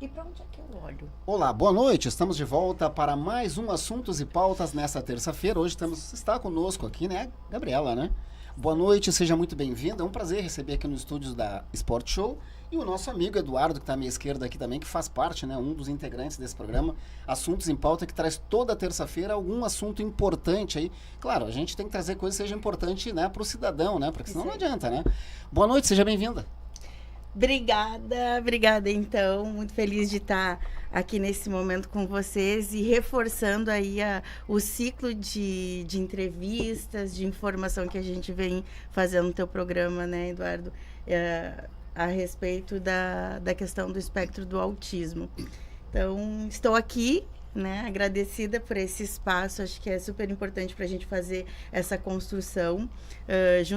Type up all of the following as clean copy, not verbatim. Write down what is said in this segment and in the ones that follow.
E para onde é que eu olho? Olá, boa noite. Estamos de volta para mais um Assuntos e Pautas nesta terça-feira. Hoje está conosco aqui, né, Gabriela, né? Boa noite, seja muito bem-vinda. É um prazer receber aqui no estúdio da Sport Show e o nosso amigo Eduardo, que está à minha esquerda aqui também, que faz parte, né, um dos integrantes desse programa, Assuntos em Pauta, que traz toda terça-feira algum assunto importante aí. Claro, a gente tem que trazer coisa que seja importante, né, para o cidadão, né, porque senão não adianta, né? Boa noite, seja bem-vinda. Obrigada então, muito feliz de estar aqui nesse momento com vocês e reforçando aí o ciclo de entrevistas, de informação que a gente vem fazendo no teu programa, né, Eduardo, a respeito da questão do espectro do autismo. Então, estou aqui, né, agradecida por esse espaço, acho que é super importante para a gente fazer essa construção.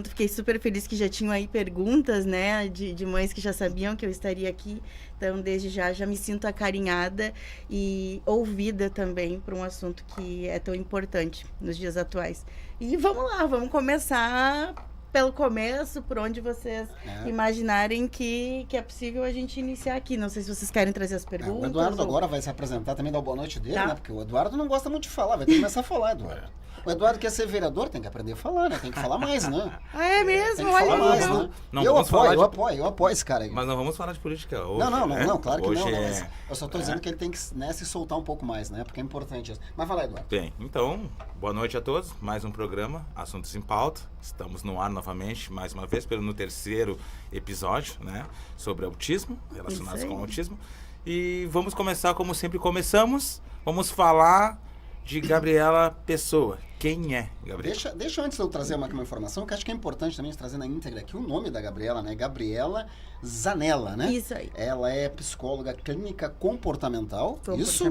Fiquei super feliz que já tinham aí perguntas, né, de mães que já sabiam que eu estaria aqui, então desde já me sinto acarinhada e ouvida também por um assunto que é tão importante nos dias atuais. E vamos lá, vamos começar pelo começo, por onde vocês imaginarem que é possível a gente iniciar aqui. Não sei se vocês querem trazer as perguntas. O Eduardo agora vai se apresentar também, dar boa noite dele, né? Porque o Eduardo não gosta muito de falar, vai ter que começar a falar, Eduardo. O Eduardo quer ser vereador, tem que aprender a falar, né? Tem que falar mais, né? Ah, é mesmo? Tem que falar mais, né? Eu apoio esse cara aí. Mas não vamos falar de política hoje. Não, claro que hoje não. Mas eu só tô dizendo que ele tem que, né, se soltar um pouco mais, né? Porque é importante isso. Mas fala, Eduardo. Bem, então, boa noite a todos. Mais um programa, Assuntos em Pauta. Estamos no ar novamente, mais uma vez, no terceiro episódio, né? Sobre autismo, relacionados com autismo. E vamos começar como sempre começamos. Vamos falar de Gabriela Pessoa. Quem é Gabriela? Deixa antes eu trazer uma informação que acho que é importante também trazer na íntegra aqui o nome da Gabriela, né? Gabriela Zanella, né? Isso aí. Ela é psicóloga clínica comportamental. Isso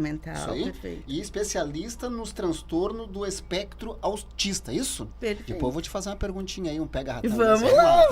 aí. Perfeito. E especialista nos transtornos do espectro autista, isso? Perfeito. Depois eu vou te fazer uma perguntinha aí, um pega-ratão. Vamos lá.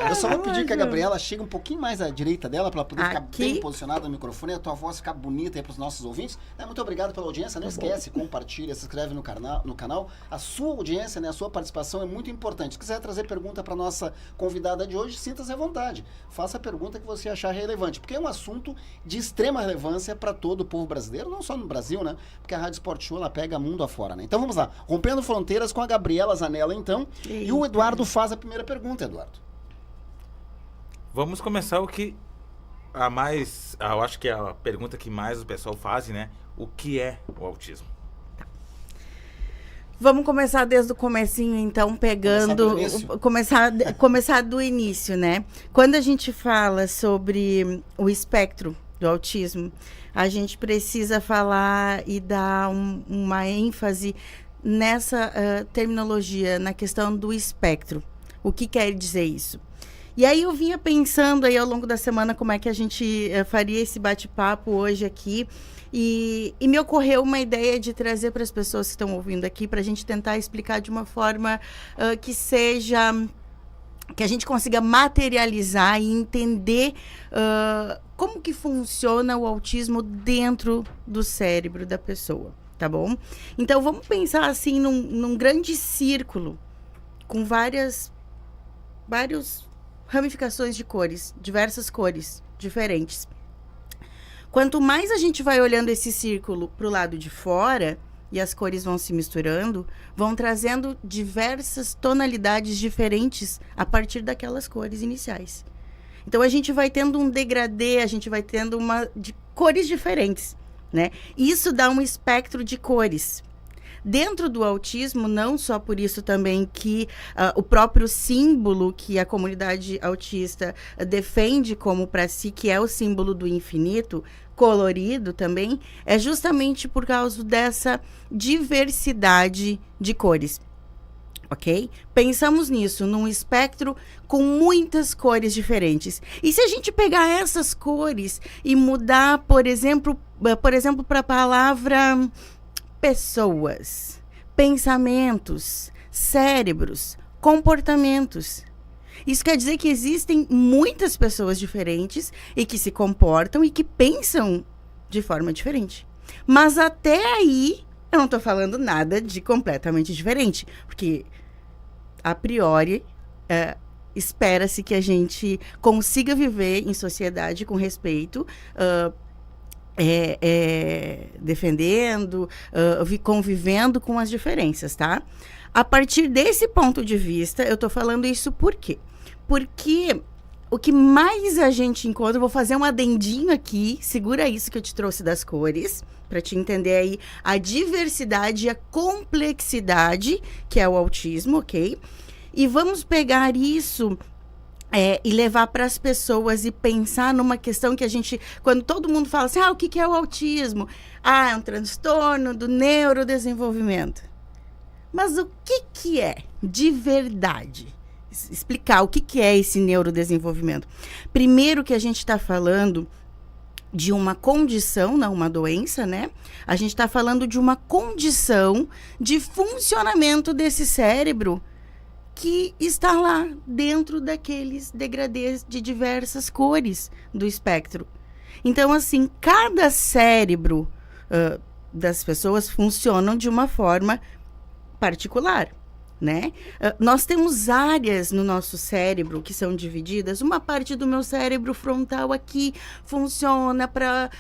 Eu só vou pedir que a Gabriela chegue um pouquinho mais à direita dela para ela poder ficar Aqui. bem posicionada no microfone e a tua voz ficar bonita aí para os nossos ouvintes. Muito obrigado pela audiência. Não esquece, compartilha, se inscreve no canal. A sua audiência, né, a sua participação é muito importante. Se quiser trazer pergunta para nossa convidada de hoje, sinta-se à vontade. Faça a pergunta que você achar relevante, porque é um assunto de extrema relevância para todo o povo brasileiro, não só no Brasil, né? Porque a Rádio Sport Show, ela pega mundo afora, né? Então vamos lá, rompendo fronteiras com a Gabriela Zanella, então. E o Eduardo faz a primeira pergunta, Eduardo. Vamos começar eu acho que é a pergunta que mais o pessoal faz, né? O que é o autismo? Vamos começar desde o comecinho, então, começar do início, né? Quando a gente fala sobre o espectro do autismo, a gente precisa falar e dar uma ênfase nessa terminologia, na questão do espectro. O que quer dizer isso? E aí eu vinha pensando aí ao longo da semana como é que a gente faria esse bate-papo hoje aqui. E me ocorreu uma ideia de trazer para as pessoas que estão ouvindo aqui, para a gente tentar explicar de uma forma que a gente consiga materializar e entender como que funciona o autismo dentro do cérebro da pessoa, tá bom? Então, vamos pensar assim num grande círculo com várias ramificações de cores, diversas cores diferentes. Quanto mais a gente vai olhando esse círculo para o lado de fora, e as cores vão se misturando, vão trazendo diversas tonalidades diferentes a partir daquelas cores iniciais. Então, a gente vai tendo um degradê, a gente vai tendo de cores diferentes, né? Isso dá um espectro de cores. Dentro do autismo, não só por isso também que o próprio símbolo que a comunidade autista defende como para si, que é o símbolo do infinito, colorido também, é justamente por causa dessa diversidade de cores. Ok? Pensamos nisso, num espectro com muitas cores diferentes. E se a gente pegar essas cores e mudar, por exemplo, para a palavra pessoas, pensamentos, cérebros, comportamentos. Isso quer dizer que existem muitas pessoas diferentes e que se comportam e que pensam de forma diferente. Mas até aí, eu não estou falando nada de completamente diferente, porque a priori espera-se que a gente consiga viver em sociedade com respeito defendendo, convivendo com as diferenças, tá? A partir desse ponto de vista, eu tô falando isso por quê? Porque o que mais a gente encontra, eu vou fazer um adendinho aqui, segura isso que eu te trouxe das cores, para te entender aí a diversidade e a complexidade que é o autismo, ok? E vamos pegar isso e levar para as pessoas e pensar numa questão que a gente, quando todo mundo fala assim, o que é o autismo? É um transtorno do neurodesenvolvimento. Mas o que é de verdade? Explicar o que é esse neurodesenvolvimento. Primeiro que a gente está falando de uma condição, não uma doença, né? A gente está falando de uma condição de funcionamento desse cérebro que está lá dentro daqueles degradês de diversas cores do espectro. Então, assim, cada cérebro das pessoas funcionam de uma forma particular, né? Nós temos áreas no nosso cérebro que são divididas. Uma parte do meu cérebro frontal aqui funciona para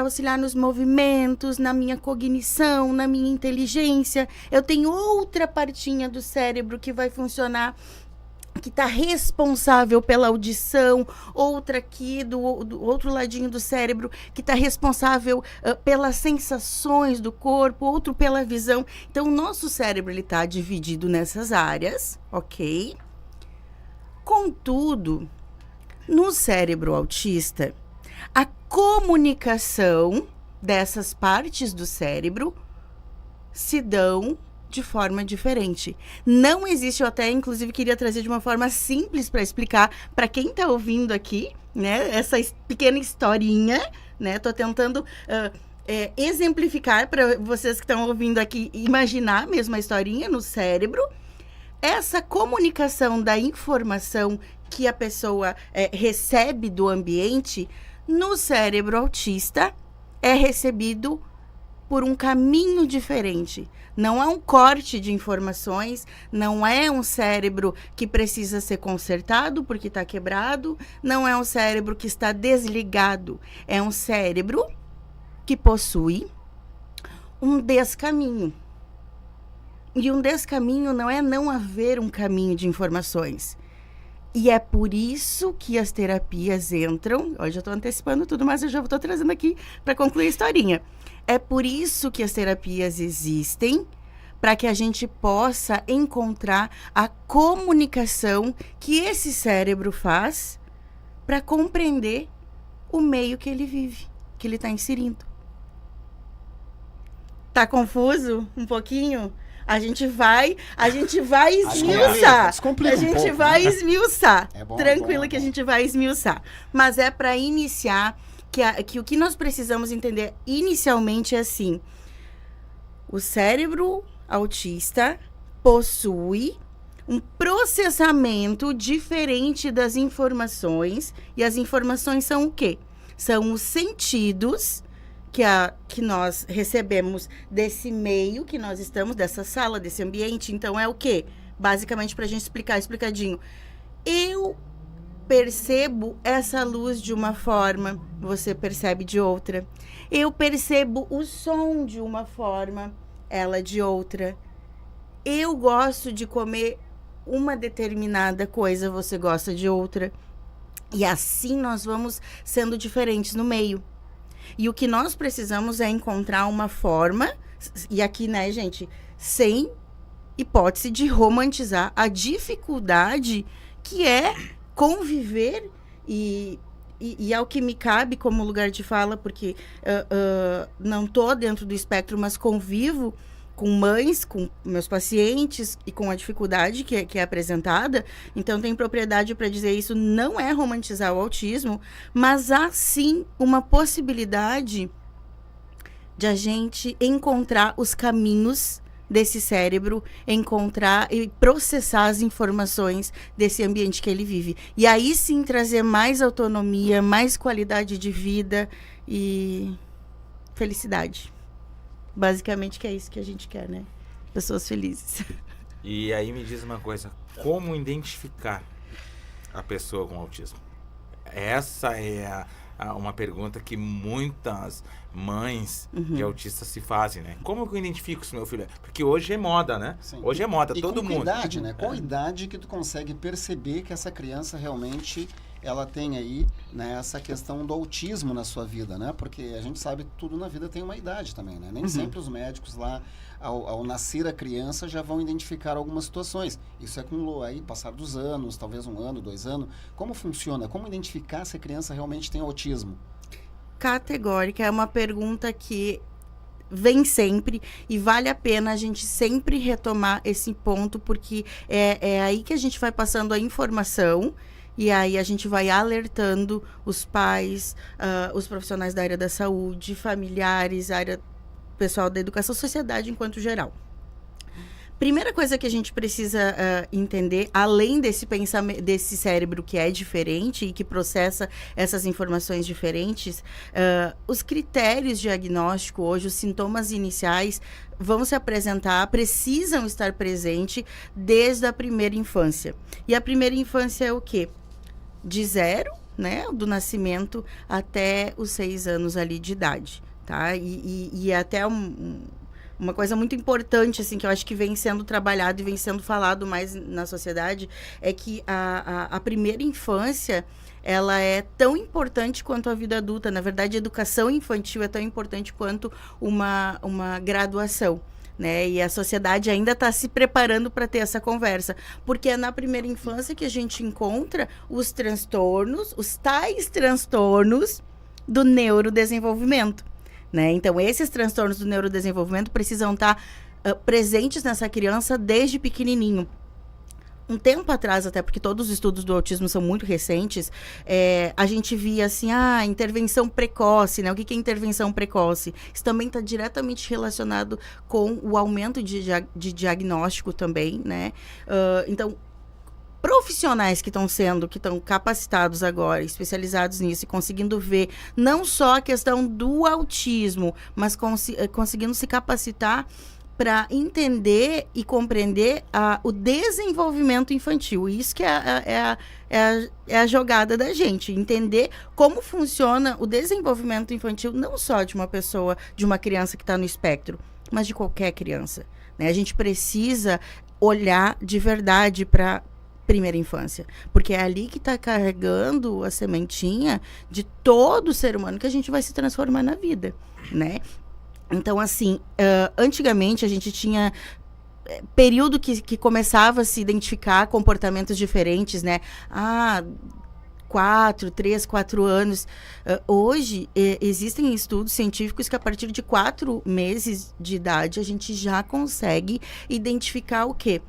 auxiliar nos movimentos, na minha cognição, na minha inteligência. Eu tenho outra partinha do cérebro que vai funcionar, que está responsável pela audição, outra aqui do outro ladinho do cérebro que está responsável pelas sensações do corpo, outro pela visão. Então, o nosso cérebro está dividido nessas áreas, ok? Contudo, no cérebro autista, a comunicação dessas partes do cérebro se dão de forma diferente. Não existe, eu até inclusive queria trazer de uma forma simples para explicar para quem está ouvindo aqui, né, essa pequena historinha, né, tô tentando exemplificar para vocês que estão ouvindo aqui, imaginar mesmo a historinha no cérebro. Essa comunicação da informação que a pessoa recebe do ambiente, no cérebro autista, é recebido por um caminho diferente. Não é um corte de informações, não é um cérebro que precisa ser consertado porque está quebrado, não é um cérebro que está desligado. É um cérebro que possui um descaminho. E um descaminho não é não haver um caminho de informações. E é por isso que as terapias entram. Hoje eu estou antecipando tudo, mas eu já estou trazendo aqui para concluir a historinha. É por isso que as terapias existem, para que a gente possa encontrar a comunicação que esse cérebro faz para compreender o meio que ele vive, que ele está inserindo. Tá confuso um pouquinho? A gente vai esmiuçar. Descomplica A gente um pouco, vai né? esmiuçar. É bom, Tranquilo é que a bom. gente vai esmiuçar. Mas é para iniciar que o que nós precisamos entender inicialmente é assim: o cérebro autista possui um processamento diferente das informações, e as informações são o quê? São os sentidos que nós recebemos desse meio que nós estamos, dessa sala, desse ambiente. Então, é o quê? Basicamente, para a gente explicar, explicadinho. Eu percebo essa luz de uma forma, você percebe de outra. Eu percebo o som de uma forma, ela de outra. Eu gosto de comer uma determinada coisa, você gosta de outra. E assim nós vamos sendo diferentes no meio. E o que nós precisamos é encontrar uma forma, e aqui, né, gente, sem hipótese de romantizar a dificuldade que é conviver e ao que me cabe como lugar de fala, porque não estou dentro do espectro, mas convivo com mães, com meus pacientes e com a dificuldade que é apresentada. Então, tem propriedade para dizer isso. Não é romantizar o autismo, mas há sim uma possibilidade de a gente encontrar os caminhos desse cérebro, encontrar e processar as informações desse ambiente que ele vive. E aí sim trazer mais autonomia, mais qualidade de vida e felicidade. Basicamente que é isso que a gente quer, né? Pessoas felizes. E aí me diz uma coisa, como identificar a pessoa com autismo? Essa é uma pergunta que muitas mães de autistas se fazem, né? Como que eu identifico se meu filho é? Porque hoje é moda, né? Sim. Hoje é moda, E todo com mundo. Que idade, né? Qual idade que tu consegue perceber que essa criança realmente ela tem aí, né, essa questão do autismo na sua vida, né? Porque a gente sabe que tudo na vida tem uma idade também, né? Nem sempre os médicos lá, ao nascer a criança, já vão identificar algumas situações. Isso é com aí, passar dos anos, talvez 1 ano, 2 anos. Como funciona? Como identificar se a criança realmente tem autismo? Categórica, é uma pergunta que vem sempre e vale a pena a gente sempre retomar esse ponto, porque é aí que a gente vai passando a informação e aí a gente vai alertando os pais, os profissionais da área da saúde, familiares, pessoal da educação, sociedade enquanto geral. Primeira coisa que a gente precisa entender, além desse pensamento, desse cérebro que é diferente e que processa essas informações diferentes, os critérios diagnósticos hoje, os sintomas iniciais vão se apresentar, precisam estar presentes desde a primeira infância. E a primeira infância é o quê? De 0, né, do nascimento até os 6 anos ali de idade, tá? E até uma coisa muito importante, assim, que eu acho que vem sendo trabalhado e vem sendo falado mais na sociedade, é que a primeira infância, ela é tão importante quanto a vida adulta. Na verdade, a educação infantil é tão importante quanto uma graduação, né? E a sociedade ainda está se preparando para ter essa conversa, porque é na primeira infância que a gente encontra os transtornos, os tais transtornos do neurodesenvolvimento, né? Então, esses transtornos do neurodesenvolvimento precisam estar presentes nessa criança desde pequenininho. Um tempo atrás, até porque todos os estudos do autismo são muito recentes, a gente via assim, intervenção precoce, né? O que é intervenção precoce? Isso também está diretamente relacionado com o aumento de diagnóstico também, né? Então, profissionais que estão capacitados agora, especializados nisso e conseguindo ver não só a questão do autismo, mas conseguindo se capacitar para entender e compreender o desenvolvimento infantil. Isso que é a jogada da gente, entender como funciona o desenvolvimento infantil, não só de uma pessoa, de uma criança que está no espectro, mas de qualquer criança, né? A gente precisa olhar de verdade para primeira infância, porque é ali que está carregando a sementinha de todo ser humano que a gente vai se transformar na vida, né? Então, assim, antigamente a gente tinha período que começava a se identificar comportamentos diferentes, né? 3, 4 anos. Hoje, existem estudos científicos que a partir de 4 meses de idade a gente já consegue identificar o quê?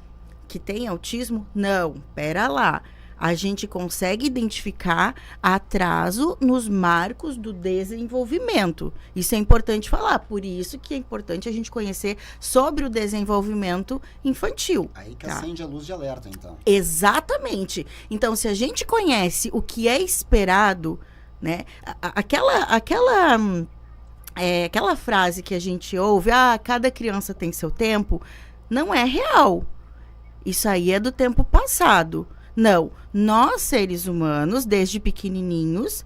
Que tem autismo? Não, pera lá. A gente consegue identificar atraso nos marcos do desenvolvimento. Isso é importante falar, por isso que é importante a gente conhecer sobre o desenvolvimento infantil. Aí que acende a luz de alerta, então. Exatamente. Então, se a gente conhece o que é esperado, né? Aquela frase que a gente ouve, cada criança tem seu tempo, não é real. Isso aí é do tempo passado. Não, nós seres humanos, desde pequenininhos,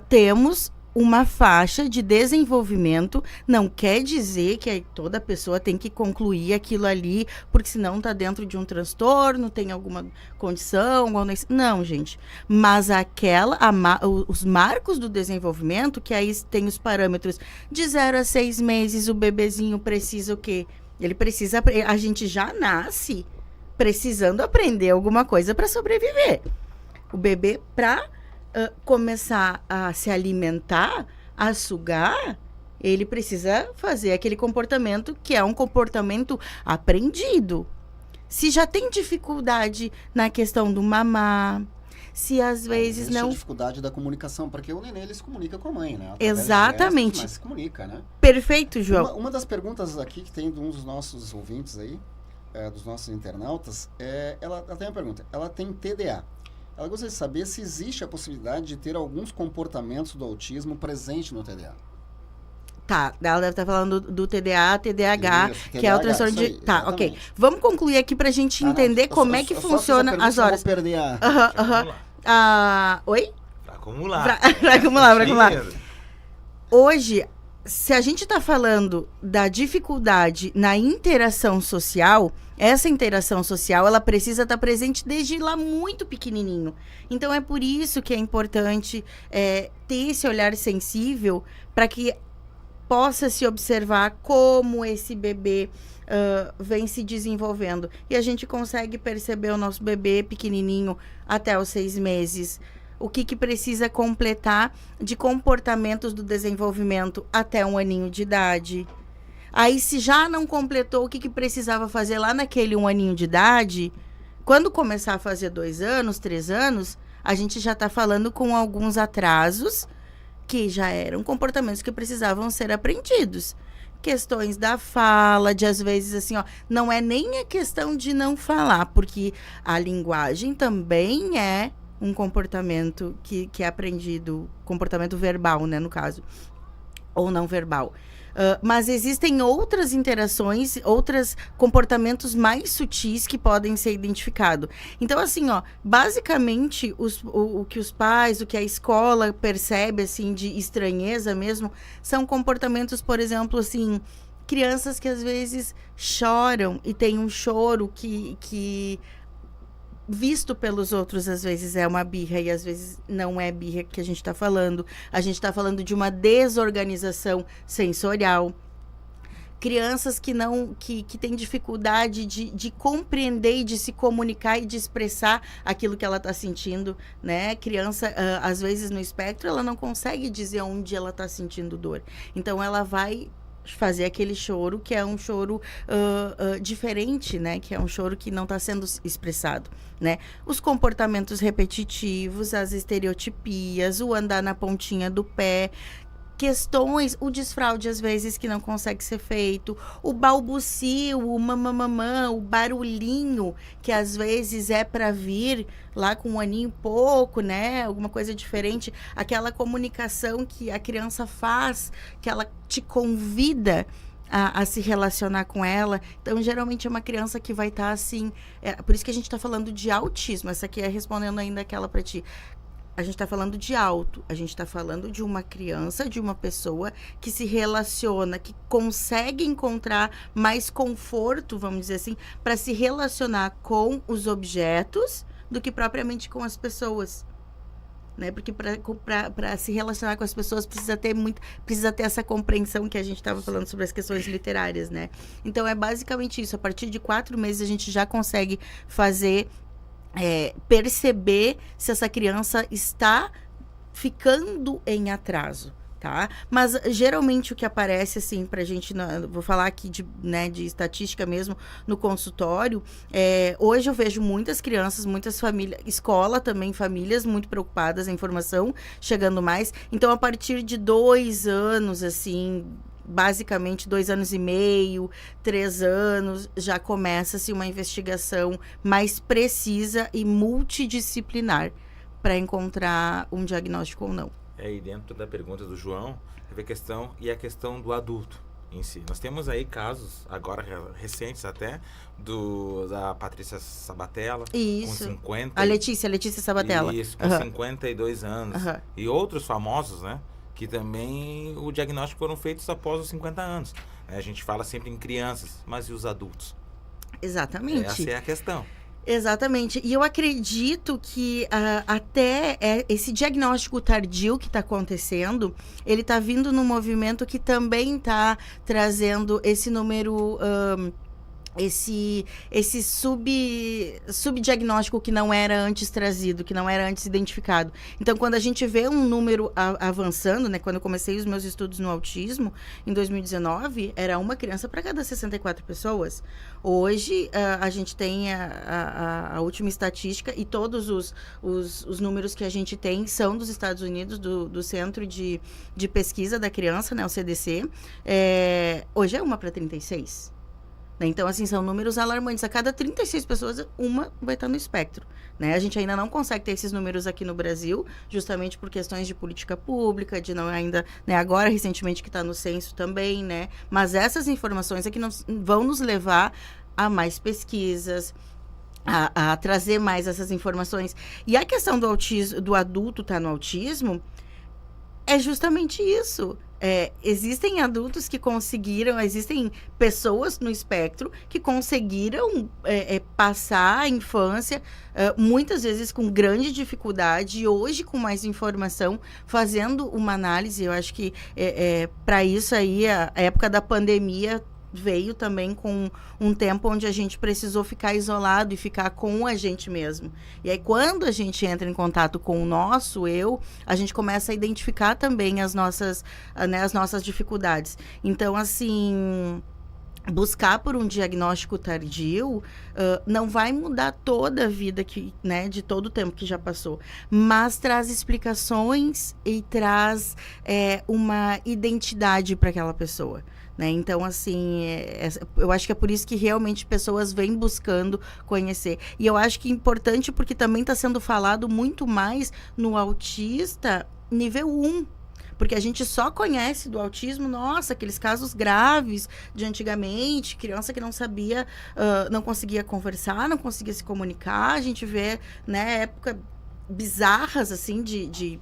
temos uma faixa de desenvolvimento. Não quer dizer que toda pessoa tem que concluir aquilo ali, porque senão está dentro de um transtorno, tem alguma condição. Não, gente. Mas os marcos do desenvolvimento, que aí tem os parâmetros de 0 a 6 meses, o bebezinho precisa o quê? Ele precisa, a gente já nasce precisando aprender alguma coisa para sobreviver. O bebê, para começar a se alimentar, a sugar, ele precisa fazer aquele comportamento que é um comportamento aprendido. Se já tem dificuldade na questão do mamar, se às vezes não... a dificuldade da comunicação, porque o neném ele se comunica com a mãe, né? Exatamente. Mas se comunica, né? Perfeito, João. Uma das perguntas aqui que tem de um dos nossos ouvintes aí, dos nossos internautas, ela tem uma pergunta. Ela tem TDA. Ela gostaria de saber se existe a possibilidade de ter alguns comportamentos do autismo presente no TDA. Tá, ela deve estar falando do TDA, TDAH, isso, que é o transtorno de... Tá, exatamente. Ok. Vamos concluir aqui pra gente entender como é que funciona as horas. Vou perder a... Oi? acumular. Pra acumular. Dinheiro. Hoje, se a gente está falando da dificuldade na interação social, essa interação social, ela precisa estar presente desde lá muito pequenininho. Então, é por isso que é importante ter esse olhar sensível para que possa se observar como esse bebê vem se desenvolvendo. E a gente consegue perceber o nosso bebê pequenininho até os 6 meses. O que precisa completar de comportamentos do desenvolvimento até 1 aninho de idade. Aí, se já não completou o que precisava fazer lá naquele 1 aninho de idade, quando começar a fazer 2 anos, 3 anos, a gente já está falando com alguns atrasos que já eram comportamentos que precisavam ser aprendidos. Questões da fala, de às vezes assim, ó, não é nem a questão de não falar, porque a linguagem também é um comportamento que é aprendido, comportamento verbal, né, no caso, ou não verbal. Mas existem outras interações, outros comportamentos mais sutis que podem ser identificados. Então, assim, ó, basicamente, o que os pais, o que a escola percebe, assim, de estranheza mesmo, são comportamentos, por exemplo, assim, crianças que às vezes choram e tem um choro que visto pelos outros, às vezes é uma birra e às vezes não é birra que a gente está falando. A gente está falando de uma desorganização sensorial. Crianças que têm dificuldade de compreender e de se comunicar e de expressar aquilo que ela está sentindo, né? Criança, às vezes no espectro, ela não consegue dizer onde ela está sentindo dor. Então, ela vai fazer aquele choro que é um choro diferente, né? Que é um choro que não está sendo expressado, né? Os comportamentos repetitivos, as estereotipias, o andar na pontinha do pé, questões, o desfraude às vezes que não consegue ser feito, o balbucio, o mamamamã, o barulhinho que às vezes é para vir lá com 1 aninho pouco, né? Alguma coisa diferente, aquela comunicação que a criança faz, que ela te convida a se relacionar com ela. Então, geralmente é uma criança que vai estar assim, por isso que a gente está falando de autismo. Essa aqui é respondendo ainda aquela para ti. A gente está falando de auto, a gente está falando de uma criança, de uma pessoa que se relaciona, que consegue encontrar mais conforto, vamos dizer assim, para se relacionar com os objetos do que propriamente com as pessoas. Né? Porque para se relacionar com as pessoas precisa ter essa compreensão que a gente estava falando sobre as questões literárias, né? Então, é basicamente isso. A partir de 4 meses, a gente já consegue fazer... perceber se essa criança está ficando em atraso, tá? Mas geralmente o que aparece assim pra gente, vou falar aqui de estatística mesmo no consultório, hoje eu vejo muitas crianças, muitas famílias, escola também, famílias muito preocupadas, a informação chegando mais. Então, a partir de 2 anos, assim, basicamente 2 anos e meio, 3 anos, já começa-se uma investigação mais precisa e multidisciplinar para encontrar um diagnóstico ou não. E dentro da pergunta do João, teve a questão do adulto em si. Nós temos aí casos, agora recentes até, da Patrícia Sabatella, isso, com 50... A Letícia Sabatella. Isso, com 52 anos. E outros famosos, né? Que também o diagnóstico foram feitos após os 50 anos. A gente fala sempre em crianças, mas e os adultos? Exatamente. Essa é a questão. Exatamente. E eu acredito que até esse diagnóstico tardio que está acontecendo, ele está vindo num movimento que também está trazendo esse número... esse subdiagnóstico que não era antes trazido, que não era antes identificado. Então, quando a gente vê um número avançando, né? Quando eu comecei os meus estudos no autismo, em 2019, era uma criança para cada 64 pessoas. Hoje, a gente tem a última estatística e todos os números que a gente tem são dos Estados Unidos, do Centro de Pesquisa da Criança, né? O CDC. Hoje é 1 para 36. Então, assim, são números alarmantes. A cada 36 pessoas, uma vai estar no espectro, né? A gente ainda não consegue ter esses números aqui no Brasil, justamente por questões de política pública, de não ainda... Né, agora, recentemente, que está no censo também, né? Mas essas informações é que vão nos levar a mais pesquisas, a trazer mais essas informações. E a questão do autismo, do adulto estar no autismo, é justamente isso. Existem adultos que conseguiram, existem pessoas no espectro que conseguiram passar a infância, muitas vezes com grande dificuldade, e hoje com mais informação, fazendo uma análise. Eu acho que para isso aí, a época da pandemia veio também com um tempo onde a gente precisou ficar isolado e ficar com a gente mesmo. E aí, quando a gente entra em contato com o nosso eu, a gente começa a identificar também as nossas dificuldades. Então, assim, buscar por um diagnóstico tardio não vai mudar toda a vida de todo o tempo que já passou, mas traz explicações e traz uma identidade para aquela pessoa. Então, assim, eu acho que é por isso que realmente pessoas vêm buscando conhecer. E eu acho que é importante porque também está sendo falado muito mais no autista nível 1. Porque a gente só conhece do autismo, aqueles casos graves de antigamente, criança que não sabia, não conseguia conversar, não conseguia se comunicar. A gente vê, época bizarras, assim, de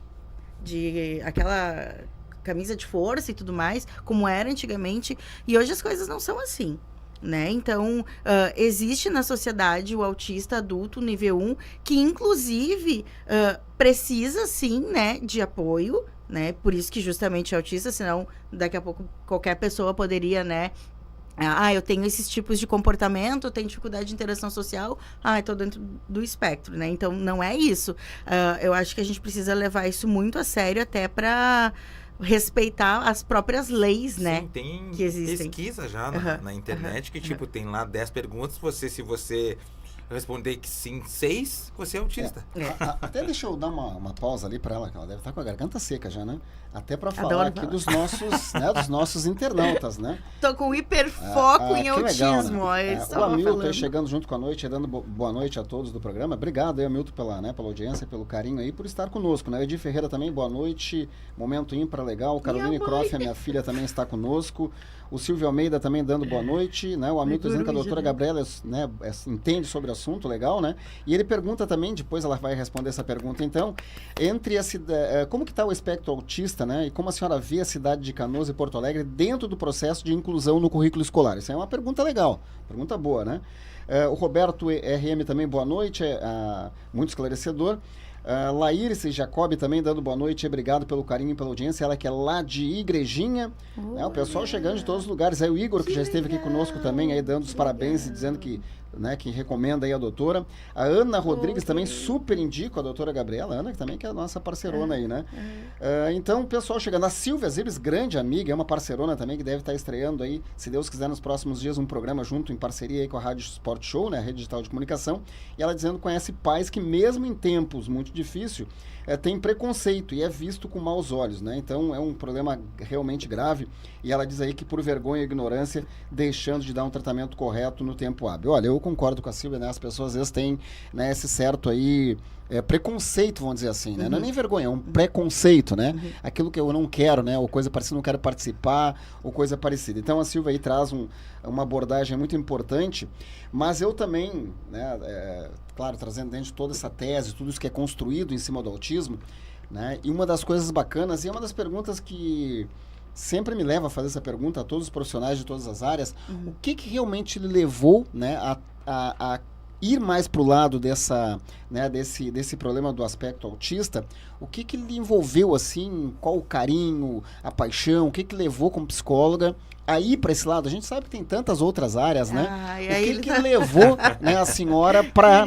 aquela camisa de força e tudo mais, como era antigamente, e hoje as coisas não são assim, Então, existe na sociedade o autista adulto nível 1, que inclusive precisa, sim, de apoio, por isso que justamente é autista, senão daqui a pouco qualquer pessoa poderia, eu tenho esses tipos de comportamento, eu tenho dificuldade de interação social, estou dentro do espectro, Então, não é isso. Eu acho que a gente precisa levar isso muito a sério, até para respeitar as próprias leis, Sim, tem que existem. Pesquisa já na internet que, tem lá 10 perguntas, se você responder que sim, 6, você é autista. Até deixa eu dar uma pausa ali para ela, que ela deve estar com a garganta seca já, Até para falar aqui dos nossos internautas, Tô com hiperfoco em autismo. Legal, o Hamilton aí chegando junto com a noite, dando boa noite a todos do programa. Obrigado aí, Hamilton, pela audiência, pelo carinho aí, por estar conosco, Edi Ferreira também, boa noite. Momento ímpar, legal. Caroline Croft, a minha filha, também está conosco. O Silvio Almeida também dando boa noite, O Hamilton dizendo que a doutora Gabriela, entende sobre o assunto, legal, E ele pergunta também, depois ela vai responder essa pergunta, então, como que está o espectro autista, E como a senhora vê a cidade de Canoas e Porto Alegre dentro do processo de inclusão no currículo escolar? Isso é uma pergunta legal, pergunta boa, o Roberto RM também, boa noite, muito esclarecedor. Laíris Jacob também dando boa noite, obrigado pelo carinho e pela audiência, ela que é lá de Igrejinha, o pessoal chegando de todos os lugares, aí o Igor que já esteve aqui conosco também, aí dando os parabéns e dizendo que recomenda aí a doutora. A Ana Rodrigues também super indico a doutora Gabriela, Ana que também que é a nossa parceirona aí, então o pessoal chegando, a Silvia Zibes, grande amiga, é uma parceirona também que deve estar estreando aí, se Deus quiser, nos próximos dias um programa junto em parceria aí com a Rádio Sport Show, a Rede Digital de Comunicação, e ela dizendo que conhece pais que mesmo em tempos muito difíceis, tem preconceito e é visto com maus olhos, Então é um problema realmente grave, e ela diz aí que por vergonha e ignorância, deixando de dar um tratamento correto no tempo hábil. Olha, eu concordo com a Silvia, as pessoas às vezes têm esse certo aí preconceito, vamos dizer assim, Não é nem vergonha, é um preconceito, Aquilo que eu não quero, ou coisa parecida, não quero participar, ou coisa parecida. Então a Silvia aí traz uma abordagem muito importante, mas eu também, claro, trazendo dentro de toda essa tese, tudo isso que é construído em cima do autismo, e uma das coisas bacanas, e uma das perguntas que sempre me leva a fazer essa pergunta a todos os profissionais de todas as áreas, o que realmente lhe levou, a ir mais para o lado desse problema do aspecto autista, o que lhe envolveu, assim, qual o carinho, a paixão, o que levou como psicóloga a ir para esse lado? A gente sabe que tem tantas outras áreas, O que levou a senhora para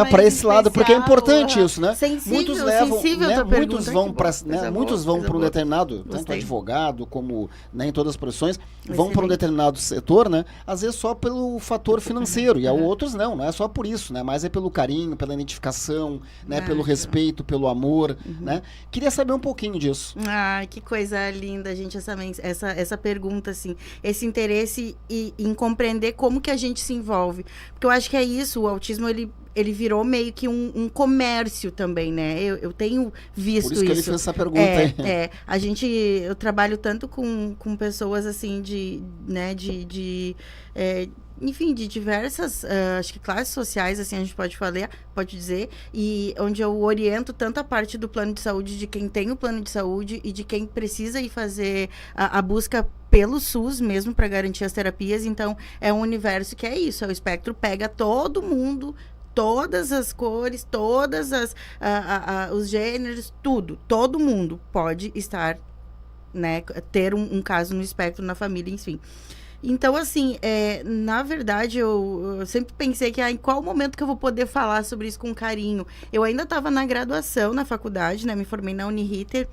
para esse lado? Porque é importante isso, Muitos levam, muitos vão para um determinado, tanto advogado como em todas as profissões, vão para um determinado setor, às vezes só pelo fator financeiro, e outros não é só por isso, mas é pelo carinho, pela identificação, pelo respeito, pelo amor, Queria saber um pouquinho disso. Que coisa linda, gente, essa pergunta, assim, esse interesse em compreender como que a gente se envolve. Porque eu acho que é isso, o autismo, ele ele virou meio que um comércio também, né? Eu tenho visto isso. Por isso que ele fez essa pergunta aí. Eu trabalho tanto com pessoas, assim, enfim, de diversas, acho que classes sociais, assim, a gente pode dizer, e onde eu oriento tanto a parte do plano de saúde, de quem tem o plano de saúde e de quem precisa ir fazer a busca pelo SUS mesmo para garantir as terapias. Então, é um universo que é isso, o espectro pega todo mundo, todas as cores, os gêneros, tudo, todo mundo pode estar, né, ter um caso no espectro na família, enfim. Então, assim, na verdade, eu sempre pensei que em qual momento que eu vou poder falar sobre isso com carinho. Eu ainda estava na graduação, na faculdade, né? Me formei na Uniriter,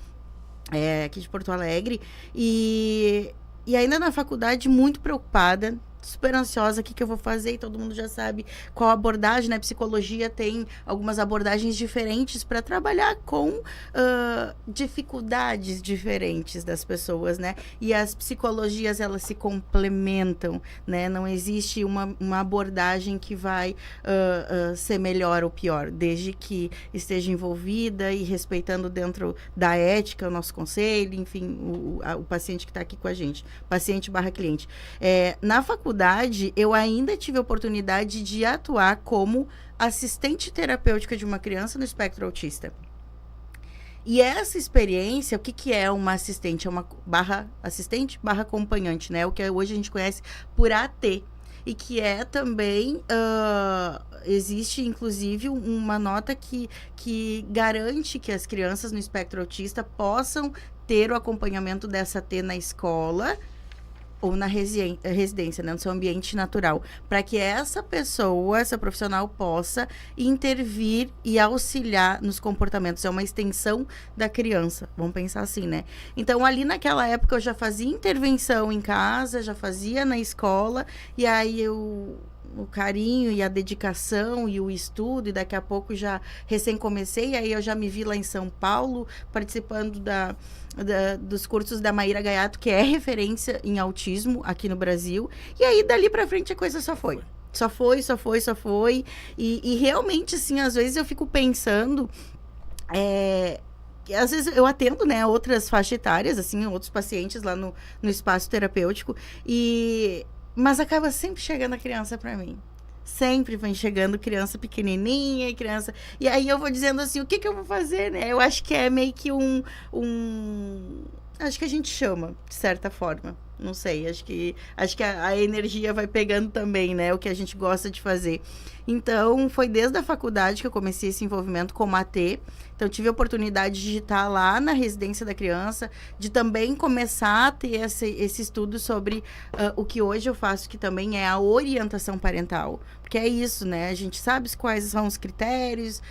aqui de Porto Alegre. E ainda na faculdade, muito preocupada, super ansiosa, o que eu vou fazer, e todo mundo já sabe qual abordagem, né? Psicologia tem algumas abordagens diferentes para trabalhar com dificuldades diferentes das pessoas, né? E as psicologias, elas se complementam, né? Não existe uma abordagem que vai ser melhor ou pior, desde que esteja envolvida e respeitando dentro da ética o nosso conselho, enfim, o paciente que está aqui com a gente, paciente/cliente. Na faculdade, eu ainda tive a oportunidade de atuar como assistente terapêutica de uma criança no espectro autista. E essa experiência, o que é uma assistente? É uma assistente/acompanhante, né? O que hoje a gente conhece por AT. E que é também, existe inclusive uma nota que garante que as crianças no espectro autista possam ter o acompanhamento dessa AT na escola ou na residência, né, no seu ambiente natural, para que essa pessoa, essa profissional, possa intervir e auxiliar nos comportamentos. É uma extensão da criança, vamos pensar assim, né? Então, ali naquela época, eu já fazia intervenção em casa, já fazia na escola, e aí o carinho e a dedicação e o estudo, e daqui a pouco já recém comecei, aí eu já me vi lá em São Paulo, participando dos cursos da Maíra Gaiato, que é referência em autismo aqui no Brasil, e aí dali pra frente a coisa só foi. Só foi, e realmente, assim, às vezes eu fico pensando, às vezes eu atendo, né, outras faixas etárias, assim, outros pacientes lá no espaço terapêutico, mas acaba sempre chegando a criança para mim. Sempre vem chegando criança pequenininha, criança... E aí eu vou dizendo assim, o que eu vou fazer, né? Eu acho que é meio que acho que a gente chama, de certa forma. Não sei, acho que a energia vai pegando também, né? O que a gente gosta de fazer. Então, foi desde a faculdade que eu comecei esse envolvimento com a AT. Então, tive a oportunidade de estar lá na residência da criança, de também começar a ter esse estudo sobre o que hoje eu faço, que também é a orientação parental. Porque é isso, né? A gente sabe quais são os critérios,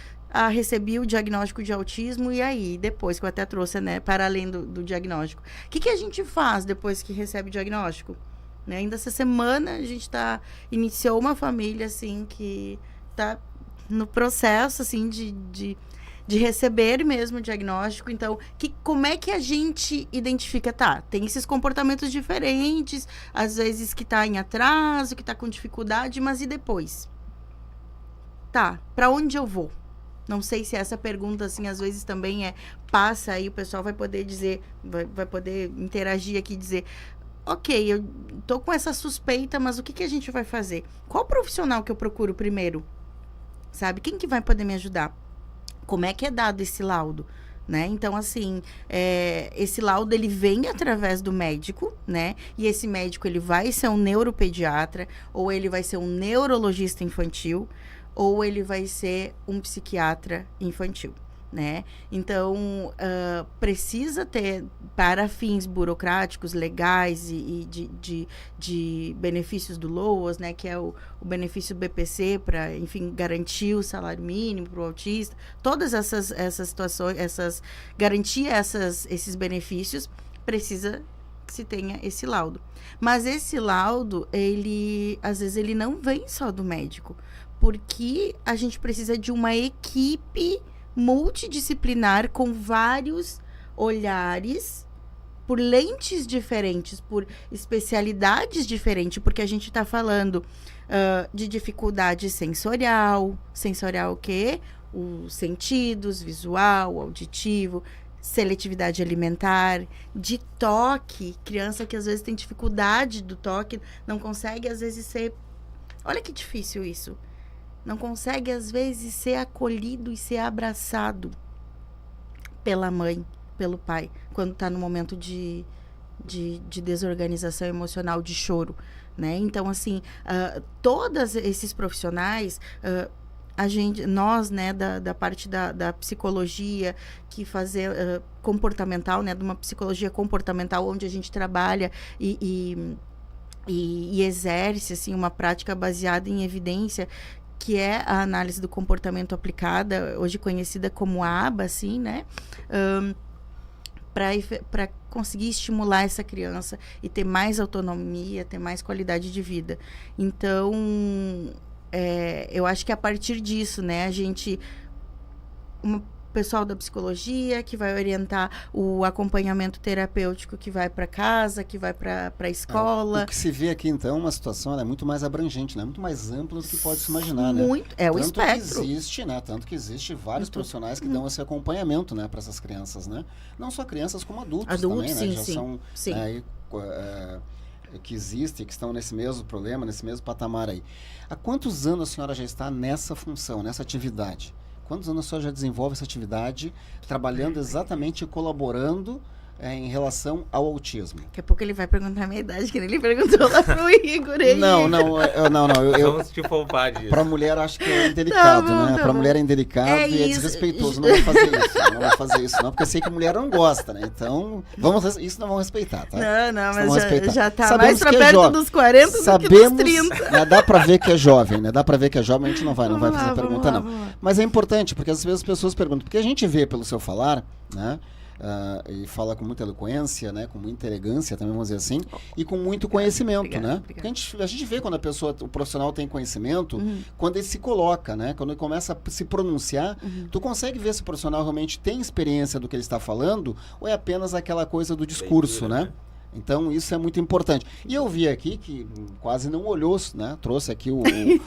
recebi o diagnóstico de autismo, e aí, depois que eu até trouxe, né, para além do diagnóstico. O que a gente faz depois que recebe o diagnóstico? Né? Ainda essa semana a gente iniciou uma família, assim, que está no processo, assim, de receber mesmo o diagnóstico. Então, como é que a gente identifica? Tem esses comportamentos diferentes, às vezes que está em atraso, que está com dificuldade, mas e depois? Para onde eu vou? Não sei se essa pergunta, assim, às vezes também passa aí, o pessoal vai poder dizer, vai poder interagir aqui e dizer, ok, eu tô com essa suspeita, mas o que a gente vai fazer? Qual profissional que eu procuro primeiro? Sabe? Quem que vai poder me ajudar? Como é que é dado esse laudo? Né? Então, assim, esse laudo, ele vem através do médico, né? E esse médico, ele vai ser um neuropediatra, ou ele vai ser um neurologista infantil, ou ele vai ser um psiquiatra infantil, né? Então, precisa ter, para fins burocráticos, legais e de benefícios do LOAS, né? Que é o benefício BPC, para, enfim, garantir o salário mínimo para o autista. Todas essas situações, garantir esses benefícios, precisa que se tenha esse laudo. Mas esse laudo, às vezes, ele não vem só do médico, porque a gente precisa de uma equipe multidisciplinar com vários olhares por lentes diferentes, por especialidades diferentes, porque a gente está falando de dificuldade sensorial. Sensorial o quê? Os sentidos, visual, auditivo, seletividade alimentar, de toque. Criança que às vezes tem dificuldade do toque, não consegue às vezes ser... Olha que difícil isso. Não consegue às vezes ser acolhido e ser abraçado pela mãe, pelo pai, quando está no momento de desorganização emocional, de choro, né? Então, assim, todos esses profissionais, nós, né, da parte da psicologia, que fazer comportamental, né, de uma psicologia comportamental, onde a gente trabalha e exerce, assim, uma prática baseada em evidência, que é a análise do comportamento aplicada, hoje conhecida como ABA, assim, né? Para conseguir estimular essa criança e ter mais autonomia, ter mais qualidade de vida. Então, eu acho que a partir disso, né, pessoal da psicologia que vai orientar o acompanhamento terapêutico, que vai para casa, que vai para a escola. O que se vê aqui, então, uma situação ela é muito mais abrangente, né? Muito mais ampla do que pode se imaginar, muito, né? o espectro. Tanto que existe vários profissionais que dão esse acompanhamento, né, para essas crianças, né? Não só crianças, como adultos também, né? Já são que existem, que estão nesse mesmo problema, nesse mesmo patamar aí. Há quantos anos a senhora já está nessa função, nessa atividade? Quantos anos a senhora já desenvolve essa atividade, trabalhando exatamente e colaborando em relação ao autismo? Daqui a pouco ele vai perguntar a minha idade, que nem ele perguntou lá pro Igor. Não. Vamos te poupar disso. Pra mulher acho que é indelicado, né? Pra mulher é indelicado e é desrespeitoso. Não vou fazer isso. Não, porque eu sei que a mulher não gosta, né? Então, isso não vamos respeitar, tá? Não, mas já tá sabemos mais pra perto é dos 40 do que dos 30. Né, dá pra ver que é jovem, né? A gente não vai fazer a pergunta, não. Mas é importante, porque às vezes as pessoas perguntam, porque a gente vê pelo seu falar, né? E fala com muita eloquência, né, com muita elegância também, vamos dizer assim, e com muito conhecimento, né? Porque a gente vê quando o profissional tem conhecimento, quando ele se coloca, né? Quando ele começa a se pronunciar, tu consegue ver se o profissional realmente tem experiência do que ele está falando ou é apenas aquela coisa do discurso, né? Então, isso é muito importante. E eu vi aqui que quase não olhou, né? Trouxe aqui o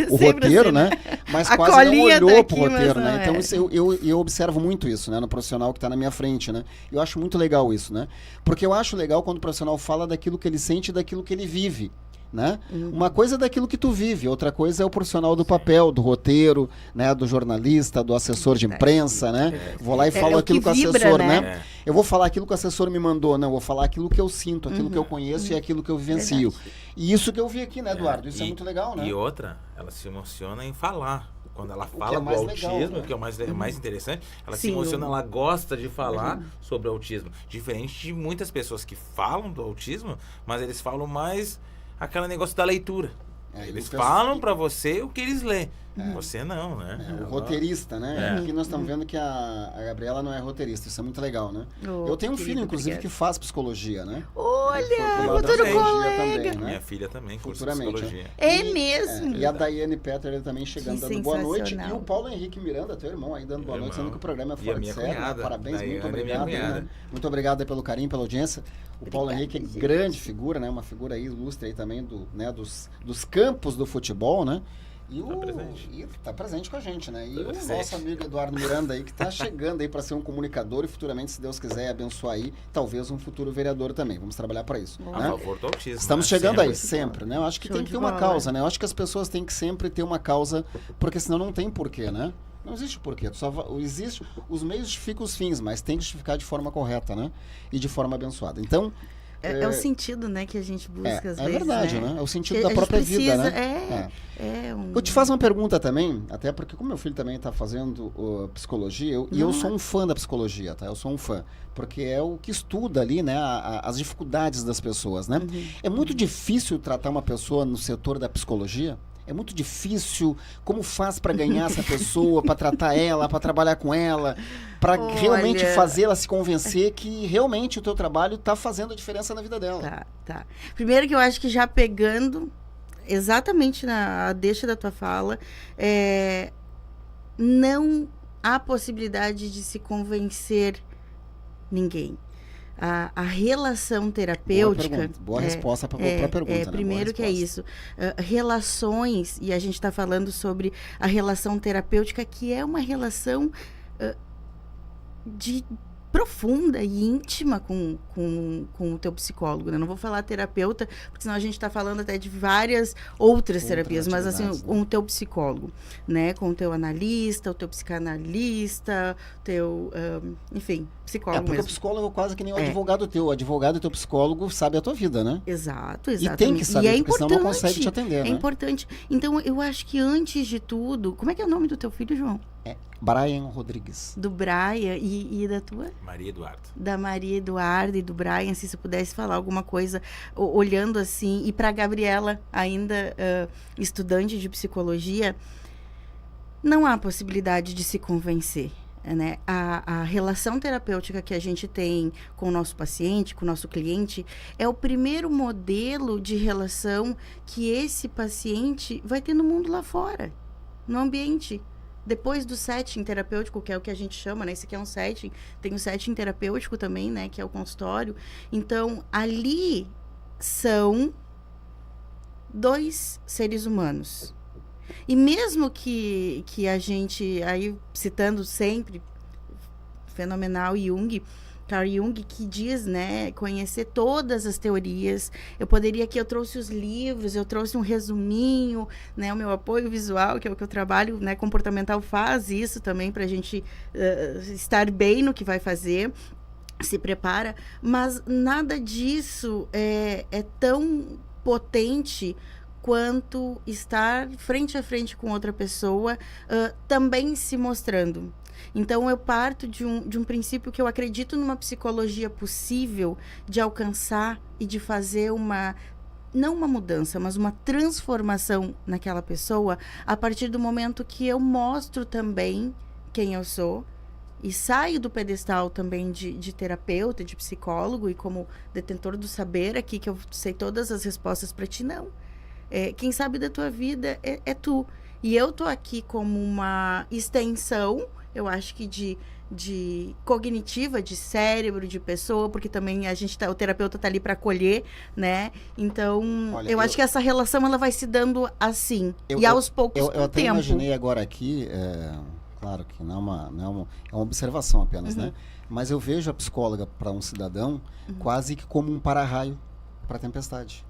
roteiro, assim, né? Mas quase não olhou pro roteiro, né? Então, isso, eu observo muito isso, né? No profissional que está na minha frente, né? Eu acho muito legal isso, né? Porque eu acho legal quando o profissional fala daquilo que ele sente e daquilo que ele vive. Né? Uma coisa é daquilo que tu vive, outra coisa é o profissional do papel, do roteiro, né? Do jornalista, do assessor de imprensa, né? Vou lá e falo aquilo que o assessor, né? Eu vou falar aquilo que o assessor me mandou, não, eu vou falar aquilo que eu sinto, aquilo que eu conheço e aquilo que eu vivencio. E isso que eu vi aqui, né, Eduardo? Isso é muito legal, né? E outra, ela se emociona em falar. Quando ela fala do autismo, legal, né? Que é o mais interessante, ela se emociona, ela gosta de falar sobre o autismo. Diferente de muitas pessoas que falam do autismo, mas eles falam mais aquele negócio da leitura. Eles falam pra você o que eles lêem. Você não, né? O roteirista, né? Aqui nós estamos vendo que a Gabriela não é roteirista. Isso é muito legal, né? Eu tenho um filho, inclusive, que faz psicologia, né? Olha, futuro colega. Também, né? Minha filha também cursa psicologia. É mesmo? E a Daiane Petter ele também chegando, dando boa noite. E o Paulo Henrique Miranda, teu irmão, aí dando boa noite, dizendo que o programa é fora de série. Parabéns, muito obrigado. Né? Muito obrigado pelo carinho, pela audiência. O Paulo Henrique é grande figura, né? Uma figura aí ilustre aí também dos campos do futebol, né? Tá presente com a gente, né? E o nosso amigo Eduardo Miranda aí, que tá chegando aí para ser um comunicador e futuramente, se Deus quiser, abençoar aí, talvez um futuro vereador também. Vamos trabalhar para isso. A favor do autismo. Estamos chegando aí, sempre, né? Eu acho que tem que ter uma causa, né? Eu acho que as pessoas têm que sempre ter uma causa, porque senão não tem porquê, né? Não existe porquê. Existe, os meios justificam os fins, mas tem que justificar de forma correta, né? E de forma abençoada. Então, é o sentido, né, que a gente busca às vezes. É verdade, né? É o sentido da própria vida, né? Eu te faço uma pergunta também, até porque como meu filho também está fazendo psicologia, eu sou um fã da psicologia, tá? Eu sou um fã, porque é o que estuda ali, né, as dificuldades das pessoas, né? É muito difícil tratar uma pessoa no setor da psicologia. É muito difícil. Como faz para ganhar essa pessoa, para tratar ela, para trabalhar com ela, para realmente fazê-la se convencer que realmente o teu trabalho está fazendo a diferença na vida dela? Tá. Primeiro que eu acho que já pegando exatamente na deixa da tua fala, não há possibilidade de se convencer ninguém. a relação terapêutica... Boa resposta para a pergunta, né? Primeiro que é isso. Relações, e a gente está falando sobre a relação terapêutica, que é uma relação profunda e íntima com o teu psicólogo, né? Não vou falar terapeuta, porque senão a gente está falando até de várias outras terapias, mas assim, com o teu psicólogo, né? Com o teu analista, o teu psicanalista, enfim, psicólogo porque mesmo. O psicólogo é quase que nem o advogado teu. O advogado e teu psicólogo sabe a tua vida, né? Exato. E tem que saber, porque senão não consegue te atender, né? É importante. Então, eu acho que antes de tudo... Como é que é o nome do teu filho, João? Brian Rodrigues. Do Brian e da tua? Maria Eduarda. Da Maria Eduarda e do Brian, se você pudesse falar alguma coisa, olhando assim, e para a Gabriela, ainda estudante de psicologia, não há possibilidade de se convencer, né? A relação terapêutica que a gente tem com o nosso paciente, com o nosso cliente, é o primeiro modelo de relação que esse paciente vai ter no mundo lá fora, no ambiente. Depois do setting terapêutico, que é o que a gente chama, né? Esse aqui é um setting. Tem o setting terapêutico também, né? Que é o consultório. Então, ali são 2 seres humanos. E mesmo que a gente, aí citando sempre, fenomenal Jung, Carl Jung, que diz, né, conhecer todas as teorias. Eu poderia aqui, eu trouxe os livros, eu trouxe um resuminho, né, o meu apoio visual, que é o que eu trabalho, né, comportamental faz isso também para a gente estar bem no que vai fazer, se prepara, mas nada disso é tão potente quanto estar frente a frente com outra pessoa, também se mostrando. Então, eu parto de um princípio que eu acredito numa psicologia possível de alcançar e de fazer não uma mudança, mas uma transformação naquela pessoa a partir do momento que eu mostro também quem eu sou e saio do pedestal também de terapeuta, de psicólogo e como detentor do saber aqui, que eu sei todas as respostas para ti, não. Quem sabe da tua vida é tu. E eu tô aqui como uma extensão, eu acho que de cognitiva, de cérebro, de pessoa, porque também o terapeuta tá ali para acolher, né? Então, olha, eu acho que essa relação ela vai se dando assim, e aos poucos com o tempo. Eu até imaginei agora aqui, claro que não é uma observação apenas, né? Mas eu vejo a psicóloga para um cidadão quase que como um para-raio para a tempestade,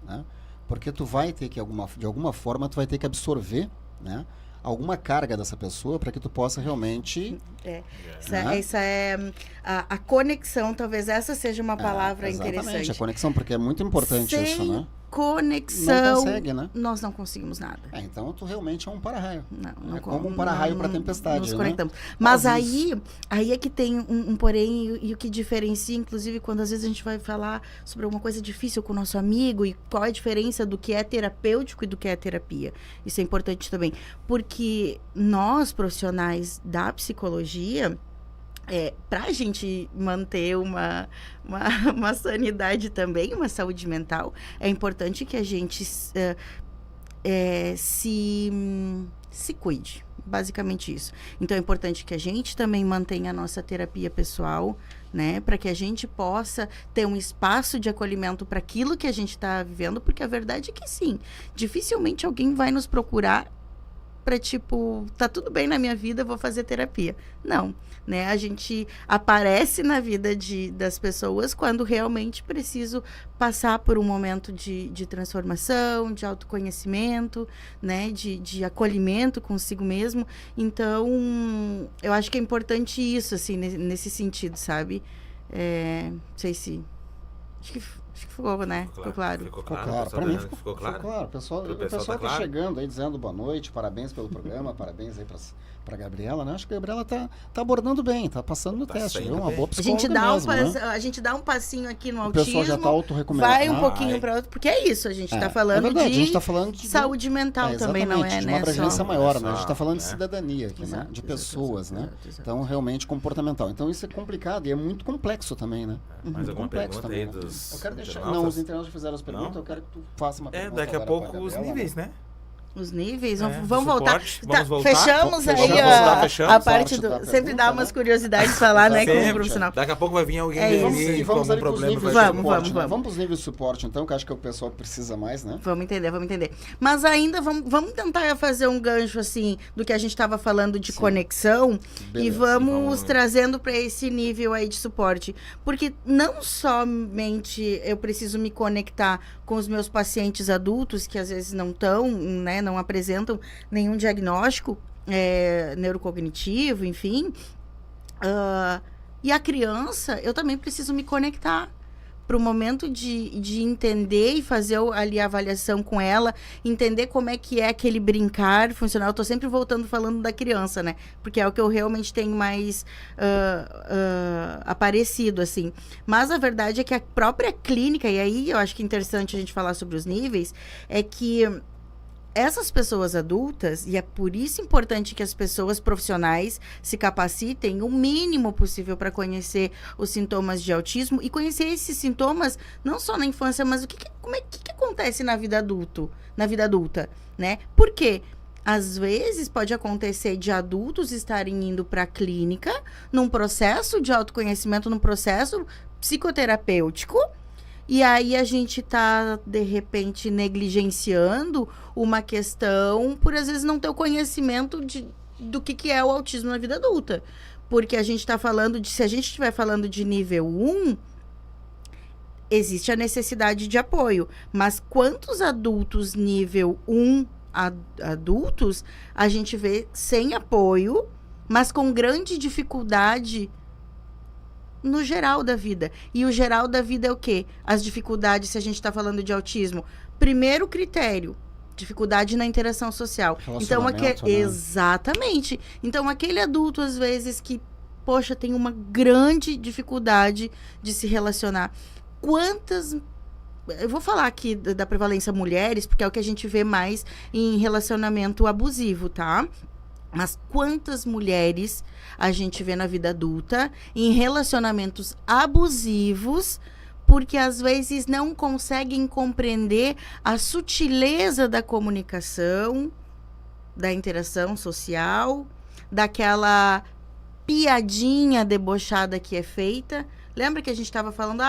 né? Porque tu vai ter que, de alguma forma, tu vai ter que absorver, né, alguma carga dessa pessoa para que tu possa realmente... Essa é a conexão, talvez essa seja uma palavra interessante. Exatamente, a conexão, porque é muito importante isso, né? Conexão, não consegue, né? Nós não conseguimos nada. Então tu realmente é um para-raio. Não como um para-raio para tempestade, nos né? Conectamos. Mas aí é que tem um porém e o que diferencia, inclusive, quando às vezes a gente vai falar sobre alguma coisa difícil com o nosso amigo e qual é a diferença do que é terapêutico e do que é terapia. Isso é importante também. Porque nós, profissionais da psicologia, para a gente manter uma sanidade também, uma saúde mental, é importante que a gente se cuide, basicamente isso. Então é importante que a gente também mantenha a nossa terapia pessoal, né, para que a gente possa ter um espaço de acolhimento para aquilo que a gente está vivendo, porque a verdade é que sim, dificilmente alguém vai nos procurar para tipo, tá tudo bem na minha vida, vou fazer terapia. Não, né? A gente aparece na vida das pessoas quando realmente preciso passar por um momento de transformação, de autoconhecimento, né? De acolhimento consigo mesmo. Então, eu acho que é importante isso, assim, nesse sentido, sabe? Não sei se... Acho que ficou, né? Ficou claro. Ficou claro. Para mim ficou claro. O pessoal tá chegando aí dizendo boa noite, parabéns pelo programa, parabéns aí pra Gabriela, né? Acho que a Gabriela tá abordando bem, tá passando no teste, viu? Uma boa psicóloga a gente dá um passinho aqui no o autismo. O pessoal já tá autorrecomendando. Vai um pouquinho para outro, porque é isso, a gente tá falando a gente tá falando de saúde mental também, não é, de né? uma abrangência maior, né? A gente tá falando né? de cidadania aqui, Exato, né? De pessoas, né? Exato. Então, realmente comportamental. Então, isso é complicado e é muito complexo também, né? Mais alguma pergunta também, aí né? dos Eu quero deixar... internautas? Não, os internautas fizeram as perguntas, eu quero que tu faça uma pergunta daqui a agora pouco pra os Gabriela, níveis, né? Os níveis, É, vamos voltar. suporte, vamos voltar. Fechamos aí Fechamos. a parte do... Parte da Sempre dá pergunta, umas né? curiosidades falar, né, como Sempre. profissional. Daqui a pouco vai vir alguém É isso. ali E com vamos algum ali pros problema. níveis Vai de ter- suporte, né? vamos. Vamos pros níveis de suporte, então, que eu acho que é o pessoal que precisa mais, né? Vamos entender. Mas ainda vamos tentar fazer um gancho, assim, do que a gente estava falando de Sim. conexão e Beleza. vamos trazendo para esse nível aí de suporte. Porque não somente eu preciso me conectar com os meus pacientes adultos, que às vezes não estão, né, não apresentam nenhum diagnóstico neurocognitivo, enfim. E a criança, eu também preciso me conectar para o momento de entender e fazer ali a avaliação com ela, entender como é que é aquele brincar funcional. Eu tô sempre voltando falando da criança, né? Porque é o que eu realmente tenho mais aparecido, assim. Mas a verdade é que a própria clínica, e aí eu acho que é interessante a gente falar sobre os níveis, é que essas pessoas adultas, e é por isso importante que as pessoas profissionais se capacitem o mínimo possível para conhecer os sintomas de autismo e conhecer esses sintomas não só na infância, mas como é que acontece na vida adulta, né? Por quê? Às vezes pode acontecer de adultos estarem indo para a clínica num processo de autoconhecimento, num processo psicoterapêutico. E aí a gente tá, de repente, negligenciando uma questão por, às vezes, não ter o conhecimento do que é o autismo na vida adulta. Porque a gente tá falando se a gente estiver falando de nível 1, existe a necessidade de apoio. Mas quantos adultos nível 1, adultos, a gente vê sem apoio, mas com grande dificuldade no geral da vida. E o geral da vida é o quê? As dificuldades, se a gente está falando de autismo. Primeiro critério, dificuldade na interação social. Então, Né? Exatamente. Então, aquele adulto, às vezes, que, poxa, tem uma grande dificuldade de se relacionar. Eu vou falar aqui da prevalência mulheres, porque é o que a gente vê mais em relacionamento abusivo, tá? Mas quantas mulheres a gente vê na vida adulta em relacionamentos abusivos, porque às vezes não conseguem compreender a sutileza da comunicação, da interação social, daquela piadinha debochada que é feita. Lembra que a gente estava falando,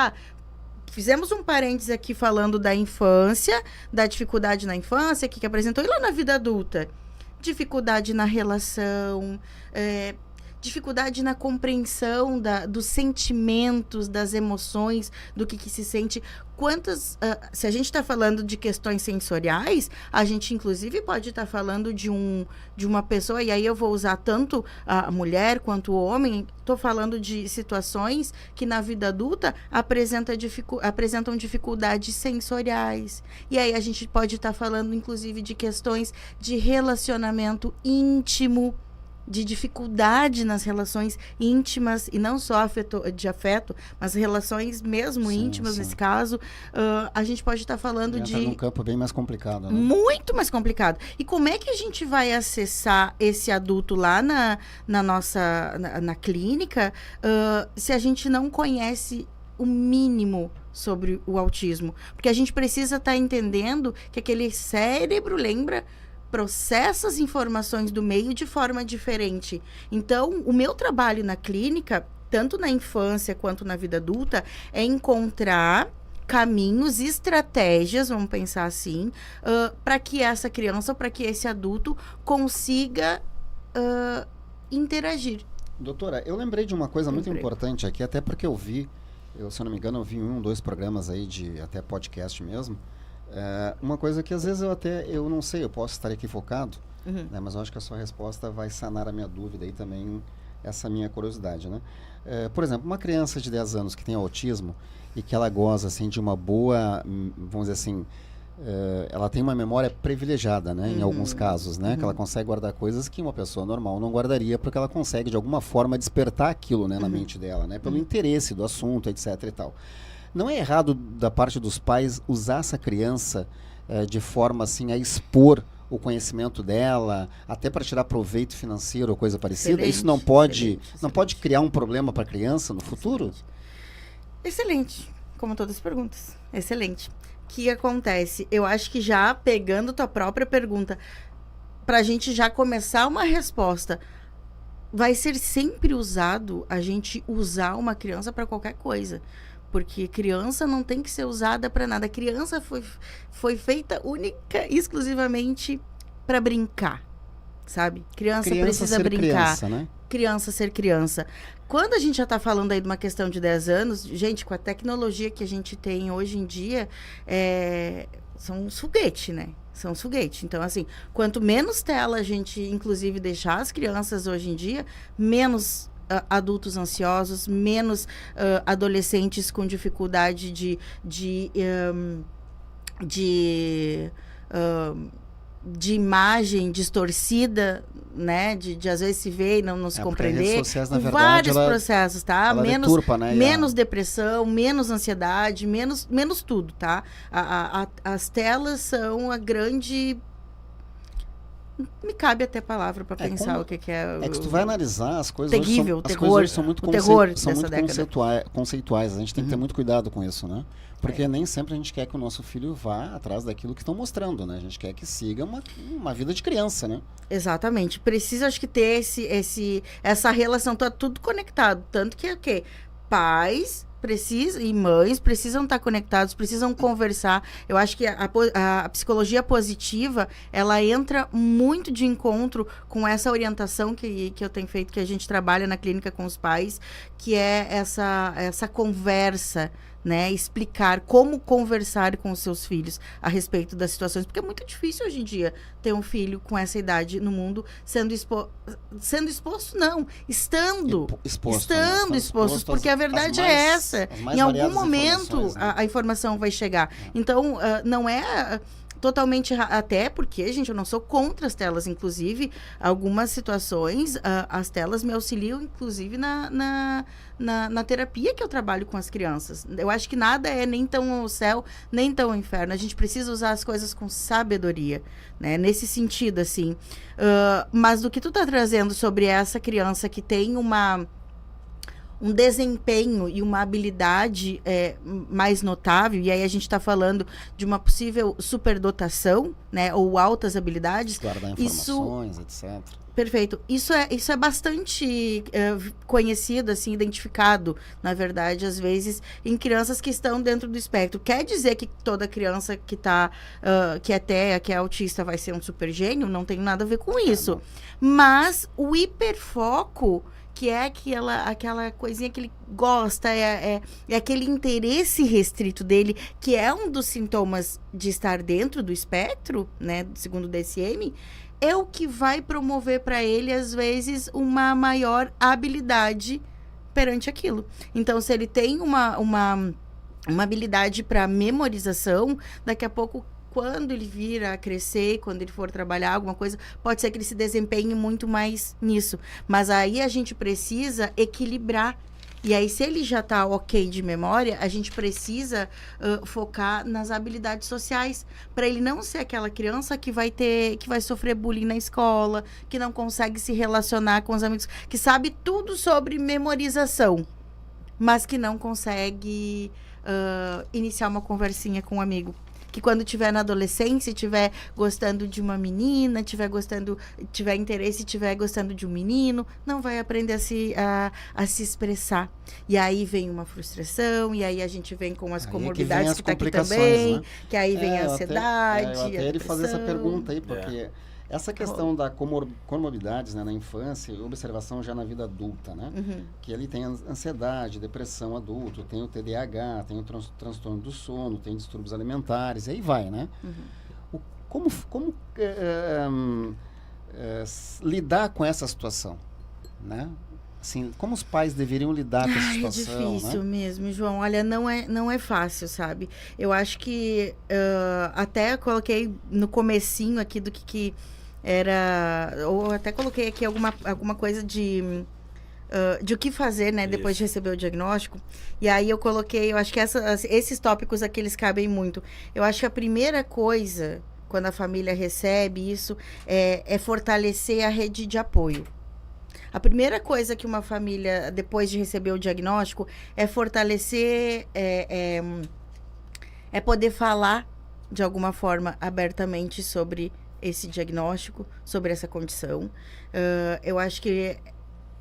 fizemos um parênteses aqui falando da infância, da dificuldade na infância, que apresentou, e lá na vida adulta? Dificuldade na relação, dificuldade na compreensão dos sentimentos, das emoções, do que se sente. Se a gente está falando de questões sensoriais, a gente inclusive pode estar falando de uma pessoa, e aí eu vou usar tanto a mulher quanto o homem, estou falando de situações que na vida adulta apresentam dificuldades sensoriais. E aí a gente pode estar falando inclusive de questões de relacionamento íntimo, de dificuldade nas relações íntimas, e não só de afeto, mas relações mesmo íntimas, nesse caso. A gente pode estar falando de num campo bem mais complicado, né? Muito mais complicado. E como é que a gente vai acessar esse adulto lá na clínica, se a gente não conhece o mínimo sobre o autismo? Porque a gente precisa estar entendendo que aquele cérebro processa as informações do meio de forma diferente. Então, o meu trabalho na clínica, tanto na infância quanto na vida adulta, é encontrar caminhos, estratégias, vamos pensar assim, para que essa criança ou para que esse adulto consiga interagir. Doutora, eu lembrei de uma coisa muito importante aqui, até porque se eu não me engano, eu vi 1, 2 programas aí de até podcast mesmo. Uma coisa que às vezes eu não sei, eu posso estar equivocado, né, mas eu acho que a sua resposta vai sanar a minha dúvida e também essa minha curiosidade, né? Por exemplo, uma criança de 10 anos que tem autismo e que ela goza assim, de uma boa, vamos dizer assim, ela tem uma memória privilegiada, né, em alguns casos, né, que ela consegue guardar coisas que uma pessoa normal não guardaria, porque ela consegue de alguma forma despertar aquilo, né, na mente dela, né, pelo interesse do assunto, etc e tal. Não é errado da parte dos pais usar essa criança de forma assim a expor o conhecimento dela, até para tirar proveito financeiro ou coisa parecida? Isso não pode criar um problema para a criança no futuro? Excelente, como todas as perguntas. Excelente. que acontece? Eu acho que já pegando tua própria pergunta, pra gente já começar uma resposta, vai ser sempre usado a gente usar uma criança para qualquer coisa. Porque criança não tem que ser usada para nada. A criança foi feita única, exclusivamente para brincar, sabe? Criança precisa brincar. Criança, né? Criança ser criança. Quando a gente já está falando aí de uma questão de 10 anos, gente, com a tecnologia que a gente tem hoje em dia, são uns foguetes, né? São uns foguetes. Então, assim, quanto menos tela a gente, inclusive, deixar as crianças hoje em dia, menos adultos ansiosos, menos adolescentes com dificuldade de imagem distorcida, né? De às vezes se ver e não se compreender. As redes sociais, na verdade, vários processos, tá? Ela Menos, deturpa, né? menos depressão, menos ansiedade, menos tudo, tá? As telas são a grande... Me cabe até palavra para pensar o que é. É que tu vai analisar as coisas terrível, hoje, terror, as coisas hoje são muito, são muito conceituais. A gente tem que ter muito cuidado com isso, né? Porque nem sempre a gente quer que o nosso filho vá atrás daquilo que estão mostrando, né? A gente quer que siga uma vida de criança, né? Exatamente. Precisa, acho que, ter essa relação, tá tudo conectado. Tanto que o quê? Pais e mães precisam estar conectados, precisam conversar. Eu acho que a psicologia positiva, ela entra muito de encontro com essa orientação que eu tenho feito, que a gente trabalha na clínica com os pais, que é essa conversa, né? Explicar como conversar com os seus filhos a respeito das situações, porque é muito difícil hoje em dia ter um filho com essa idade no mundo estando expostos, porque a verdade é essa. Em algum momento a informação vai chegar. Então, não é totalmente, até porque, gente, eu não sou contra as telas, inclusive, algumas situações, as telas me auxiliam, inclusive, na terapia que eu trabalho com as crianças. Eu acho que nada é nem tão o céu, nem tão o inferno. A gente precisa usar as coisas com sabedoria, né? Nesse sentido, assim. Mas do que tu tá trazendo sobre essa criança que tem um desempenho e uma habilidade mais notável, e aí a gente está falando de uma possível superdotação, né, ou altas habilidades. Guardar informações, etc. Perfeito. Isso é bastante conhecido, assim, identificado, na verdade, às vezes, em crianças que estão dentro do espectro. Quer dizer que toda criança que é autista vai ser um super gênio? Não tem nada a ver com isso. Mas o hiperfoco, que é aquela coisinha que ele gosta, é aquele interesse restrito dele, que é um dos sintomas de estar dentro do espectro, né, segundo o DSM, é o que vai promover para ele, às vezes, uma maior habilidade perante aquilo. Então, se ele tem uma habilidade para memorização, daqui a pouco, quando ele vir a crescer, quando ele for trabalhar alguma coisa, pode ser que ele se desempenhe muito mais nisso. Mas aí a gente precisa equilibrar. E aí, se ele já está ok de memória, a gente precisa focar nas habilidades sociais, para ele não ser aquela criança que vai sofrer bullying na escola, que não consegue se relacionar com os amigos, que sabe tudo sobre memorização, mas que não consegue iniciar uma conversinha com um amigo. Que quando estiver na adolescência, estiver gostando de uma menina, tiver interesse, estiver gostando de um menino, não vai aprender a se expressar. E aí vem uma frustração, e aí a gente vem com as comorbidades que está aqui também, né? Que aí vem a ansiedade, eu até ele fazer essa pergunta aí, porque essa questão da comorbidades, né, na infância e observação já na vida adulta, né? Uhum. Que ele tem ansiedade, depressão adulto, tem o TDAH, tem o transtorno do sono, tem distúrbios alimentares, e aí vai, né? Uhum. Como lidar com essa situação, né? Assim, como os pais deveriam lidar com essa situação? É difícil, né? Mesmo, João. Olha, não é fácil, sabe? Eu acho que até coloquei no comecinho aqui do que era... Ou até coloquei aqui alguma coisa de o que fazer, né? Depois de receber o diagnóstico. E aí eu coloquei... Eu acho que esses tópicos aqui, eles cabem muito. Eu acho que a primeira coisa, quando a família recebe isso, é fortalecer a rede de apoio. A primeira coisa que uma família, depois de receber o diagnóstico, é fortalecer É poder falar, de alguma forma, abertamente sobre esse diagnóstico, sobre essa condição. Eu acho que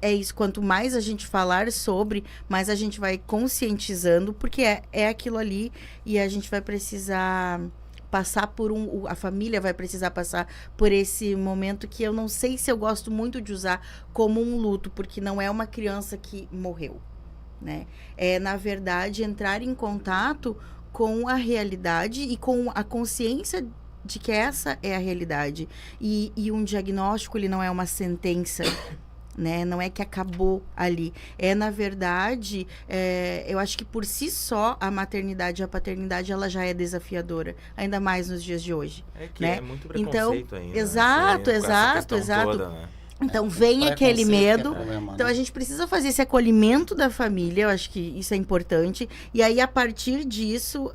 é isso. Quanto mais a gente falar sobre, mais a gente vai conscientizando, porque é aquilo ali e a gente vai precisar passar por a família vai precisar passar por esse momento que eu não sei se eu gosto muito de usar como um luto, porque não é uma criança que morreu, né? É, na verdade, entrar em contato com a realidade e com a consciência de que essa é a realidade. E um diagnóstico, ele não é uma sentença, né? Não é que acabou ali. Na verdade, eu acho que por si só, a maternidade e a paternidade, ela já é desafiadora. Ainda mais nos dias de hoje. É que né? é muito preconceito ainda. Exato, né? exato. Toda, né? Então, vem aquele medo. Problema, Então, né? a gente precisa fazer esse acolhimento da família. Eu acho que isso é importante. E aí, a partir disso,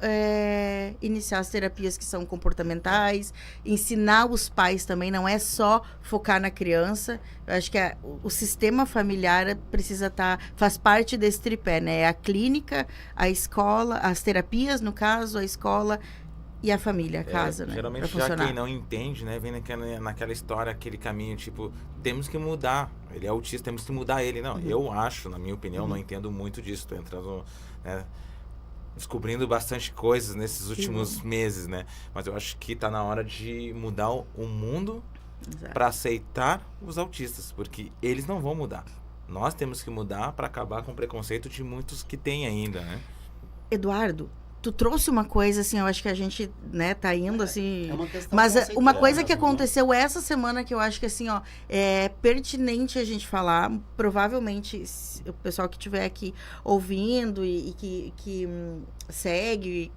iniciar as terapias que são comportamentais. Ensinar os pais também. Não é só focar na criança. Eu acho que o sistema familiar precisa faz parte desse tripé, né? É a clínica, a escola, as terapias, no caso, a escola e a família, a casa, né? Geralmente, já quem não entende, né? Vem naquela história, aquele caminho, tipo, temos que mudar. Ele é autista, temos que mudar ele. Não, eu acho, na minha opinião, não entendo muito disso. Tô entrando, né, descobrindo bastante coisas nesses últimos meses, né? Mas eu acho que tá na hora de mudar o mundo para aceitar os autistas, porque eles não vão mudar. Nós temos que mudar para acabar com o preconceito de muitos que tem ainda, né? Eduardo, tu trouxe uma coisa, assim, eu acho que a gente, né, tá indo, assim... É uma questão mas conceitual uma coisa mesmo, que né? aconteceu essa semana que eu acho que, assim, ó, é pertinente a gente falar, provavelmente o pessoal que estiver aqui ouvindo e que segue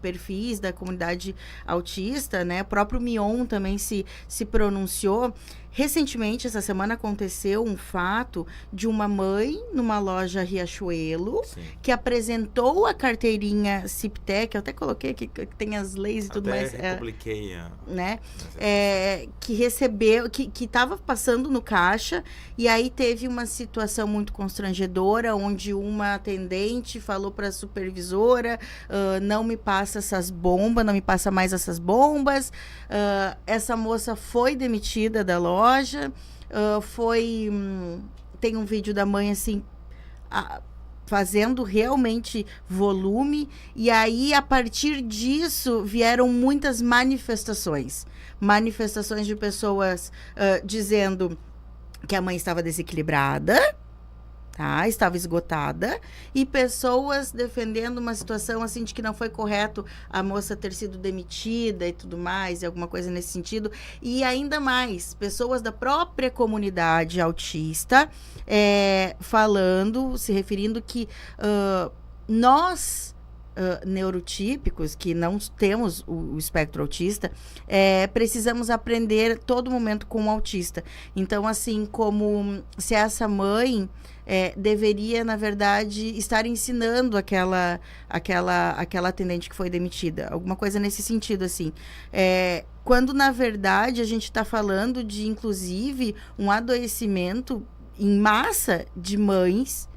perfis da comunidade autista, né, o próprio Mion também se pronunciou. Recentemente, essa semana, aconteceu um fato de uma mãe numa loja Riachuelo, Sim. que apresentou a carteirinha CIPTEC, eu até coloquei aqui que tem as leis e tudo Até mais. republiquei Né? Que recebeu, que estava passando no caixa, e aí teve uma situação muito constrangedora, onde uma atendente falou para a supervisora, não me passa essas bombas, não me passa mais essas bombas. Essa moça foi demitida da loja, tem um vídeo da mãe, assim, fazendo realmente volume, e aí, a partir disso, vieram muitas manifestações de pessoas dizendo que a mãe estava desequilibrada, tá? Estava esgotada, e pessoas defendendo uma situação assim de que não foi correto a moça ter sido demitida e tudo mais, e alguma coisa nesse sentido. E ainda mais, pessoas da própria comunidade autista falando, se referindo que nós neurotípicos, que não temos o espectro autista, precisamos aprender todo momento com o autista. Então, assim, como se essa mãe deveria, na verdade, estar ensinando aquela atendente que foi demitida. Alguma coisa nesse sentido, assim. Quando, na verdade, a gente está falando de, inclusive, um adoecimento em massa de mães,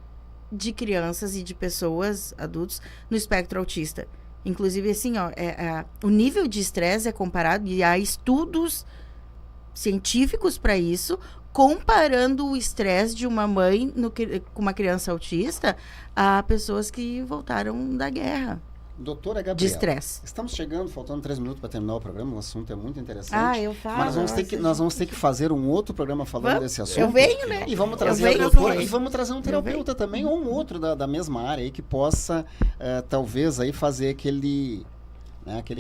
de crianças e de pessoas, adultos, no espectro autista. Inclusive, assim, ó, o nível de estresse é comparado, e há estudos científicos para isso, comparando o estresse de uma mãe com uma criança autista a pessoas que voltaram da guerra. Doutora Gabriela, de estresse. Estamos chegando, faltando 3 minutos para terminar o programa, o assunto é muito interessante. Eu falo. Mas nós vamos ter que fazer um outro programa falando desse assunto. Eu venho, né? E vamos trazer a doutora, e vamos trazer um terapeuta também, ou um outro da mesma área aí, que possa, talvez, aí fazer aquele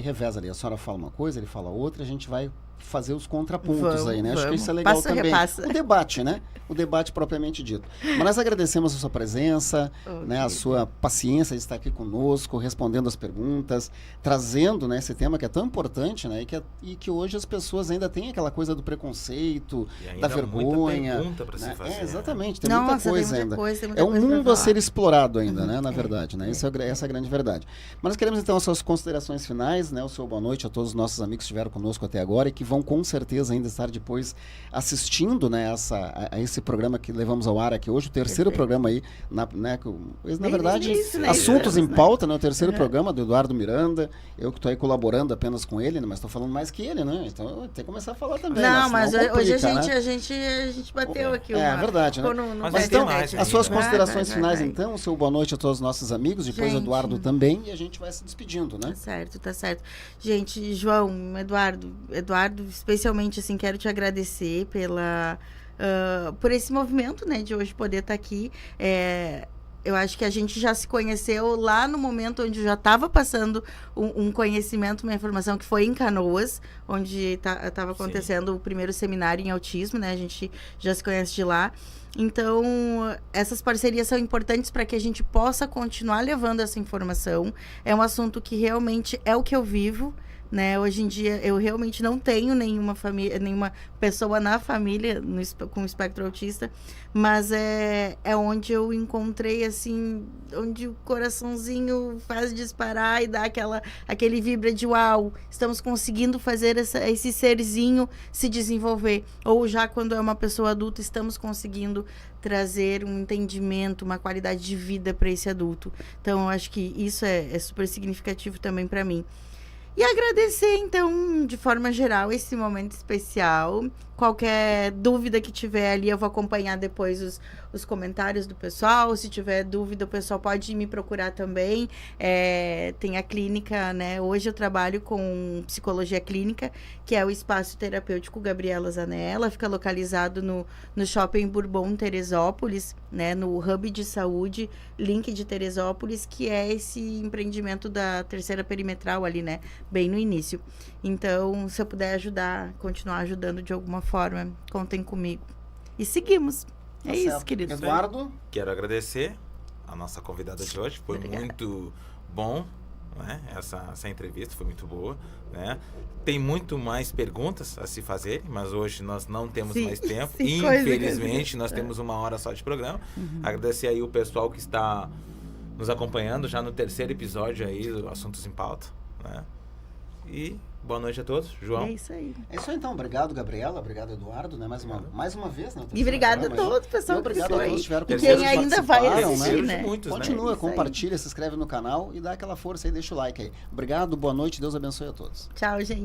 revés ali. A senhora fala uma coisa, ele fala outra, a gente vai fazer os contrapontos aí, né? Acho que isso é legal também. Repassa. O debate, né? O debate propriamente dito. Mas nós agradecemos a sua presença, né? A sua paciência de estar aqui conosco, respondendo as perguntas, trazendo, né, esse tema que é tão importante, né? E que hoje as pessoas ainda têm aquela coisa do preconceito, da vergonha. Muita pergunta para se fazer. Exatamente, tem muita coisa ainda. É um mundo a ser explorado ainda, né? Na verdade, né? Essa é a grande verdade. Mas nós queremos então as suas considerações finais, né? O seu boa noite a todos os nossos amigos que estiveram conosco até agora e que vão com certeza ainda estar depois assistindo, né, a esse esse programa que levamos ao ar aqui hoje, o terceiro programa aí, na verdade, início, né? Assuntos em Pauta, né? O terceiro programa do Eduardo Miranda. Eu que estou aí colaborando apenas com ele, né? Mas estou falando mais que ele, né? Então eu tenho que começar a falar também. Não, né? mas Senão hoje complica, a gente bateu aqui. É verdade, né? Mas tem mais As suas ainda, né? considerações finais, então, o seu boa noite a todos os nossos amigos, depois o Eduardo também, e a gente vai se despedindo, né? Tá certo. Gente, João, Eduardo, especialmente, assim, quero te agradecer por esse movimento, né, de hoje poder estar aqui. Eu acho que a gente já se conheceu lá no momento onde eu já estava passando um conhecimento, uma informação que foi em Canoas, onde estava acontecendo o primeiro seminário em autismo, né? A gente já se conhece de lá. Então, essas parcerias são importantes para que a gente possa continuar levando essa informação. É um assunto que realmente é o que eu vivo, né? Hoje em dia, eu realmente não tenho nenhuma pessoa na família com espectro autista, mas é onde eu encontrei, assim, onde o coraçãozinho faz disparar e dá aquele vibra de uau, estamos conseguindo fazer esse serzinho se desenvolver. Ou já quando é uma pessoa adulta, estamos conseguindo trazer um entendimento, uma qualidade de vida para esse adulto. Então, eu acho que isso é super significativo também para mim. E agradecer, então, de forma geral, esse momento especial. Qualquer dúvida que tiver ali, eu vou acompanhar depois os comentários do pessoal. Se tiver dúvida, o pessoal pode me procurar também. Tem a clínica, né? Hoje eu trabalho com psicologia clínica, que é o Espaço Terapêutico Gabriela Zanella. Fica localizado no Shopping Bourbon, Teresópolis, né? No Hub de Saúde, Link de Teresópolis, que é esse empreendimento da Terceira Perimetral ali, né? Bem no início. Então, se eu puder ajudar, continuar ajudando de alguma forma, contem comigo. E seguimos. Tá isso, certo. querido. Eduardo? Quero agradecer a nossa convidada de hoje. Foi muito bom, né? Essa entrevista foi muito boa, né? Tem muito mais perguntas a se fazer, mas hoje nós não temos mais tempo. Infelizmente, nós temos 1 hora só de programa. Agradecer aí o pessoal que está nos acompanhando já no terceiro episódio aí do Assuntos em Pauta, né? E boa noite a todos. João. É isso aí. É isso aí, então. Obrigado, Gabriela. Obrigado, Eduardo. Né? Mais uma vez, né? E obrigado a todos, pessoal. Obrigado a todos que estiveram com E quem ainda vai assistir, né? Muitos, Continua, né? compartilha, se inscreve no canal e dá aquela força aí, deixa o like aí. Obrigado, boa noite. Deus abençoe a todos. Tchau, gente.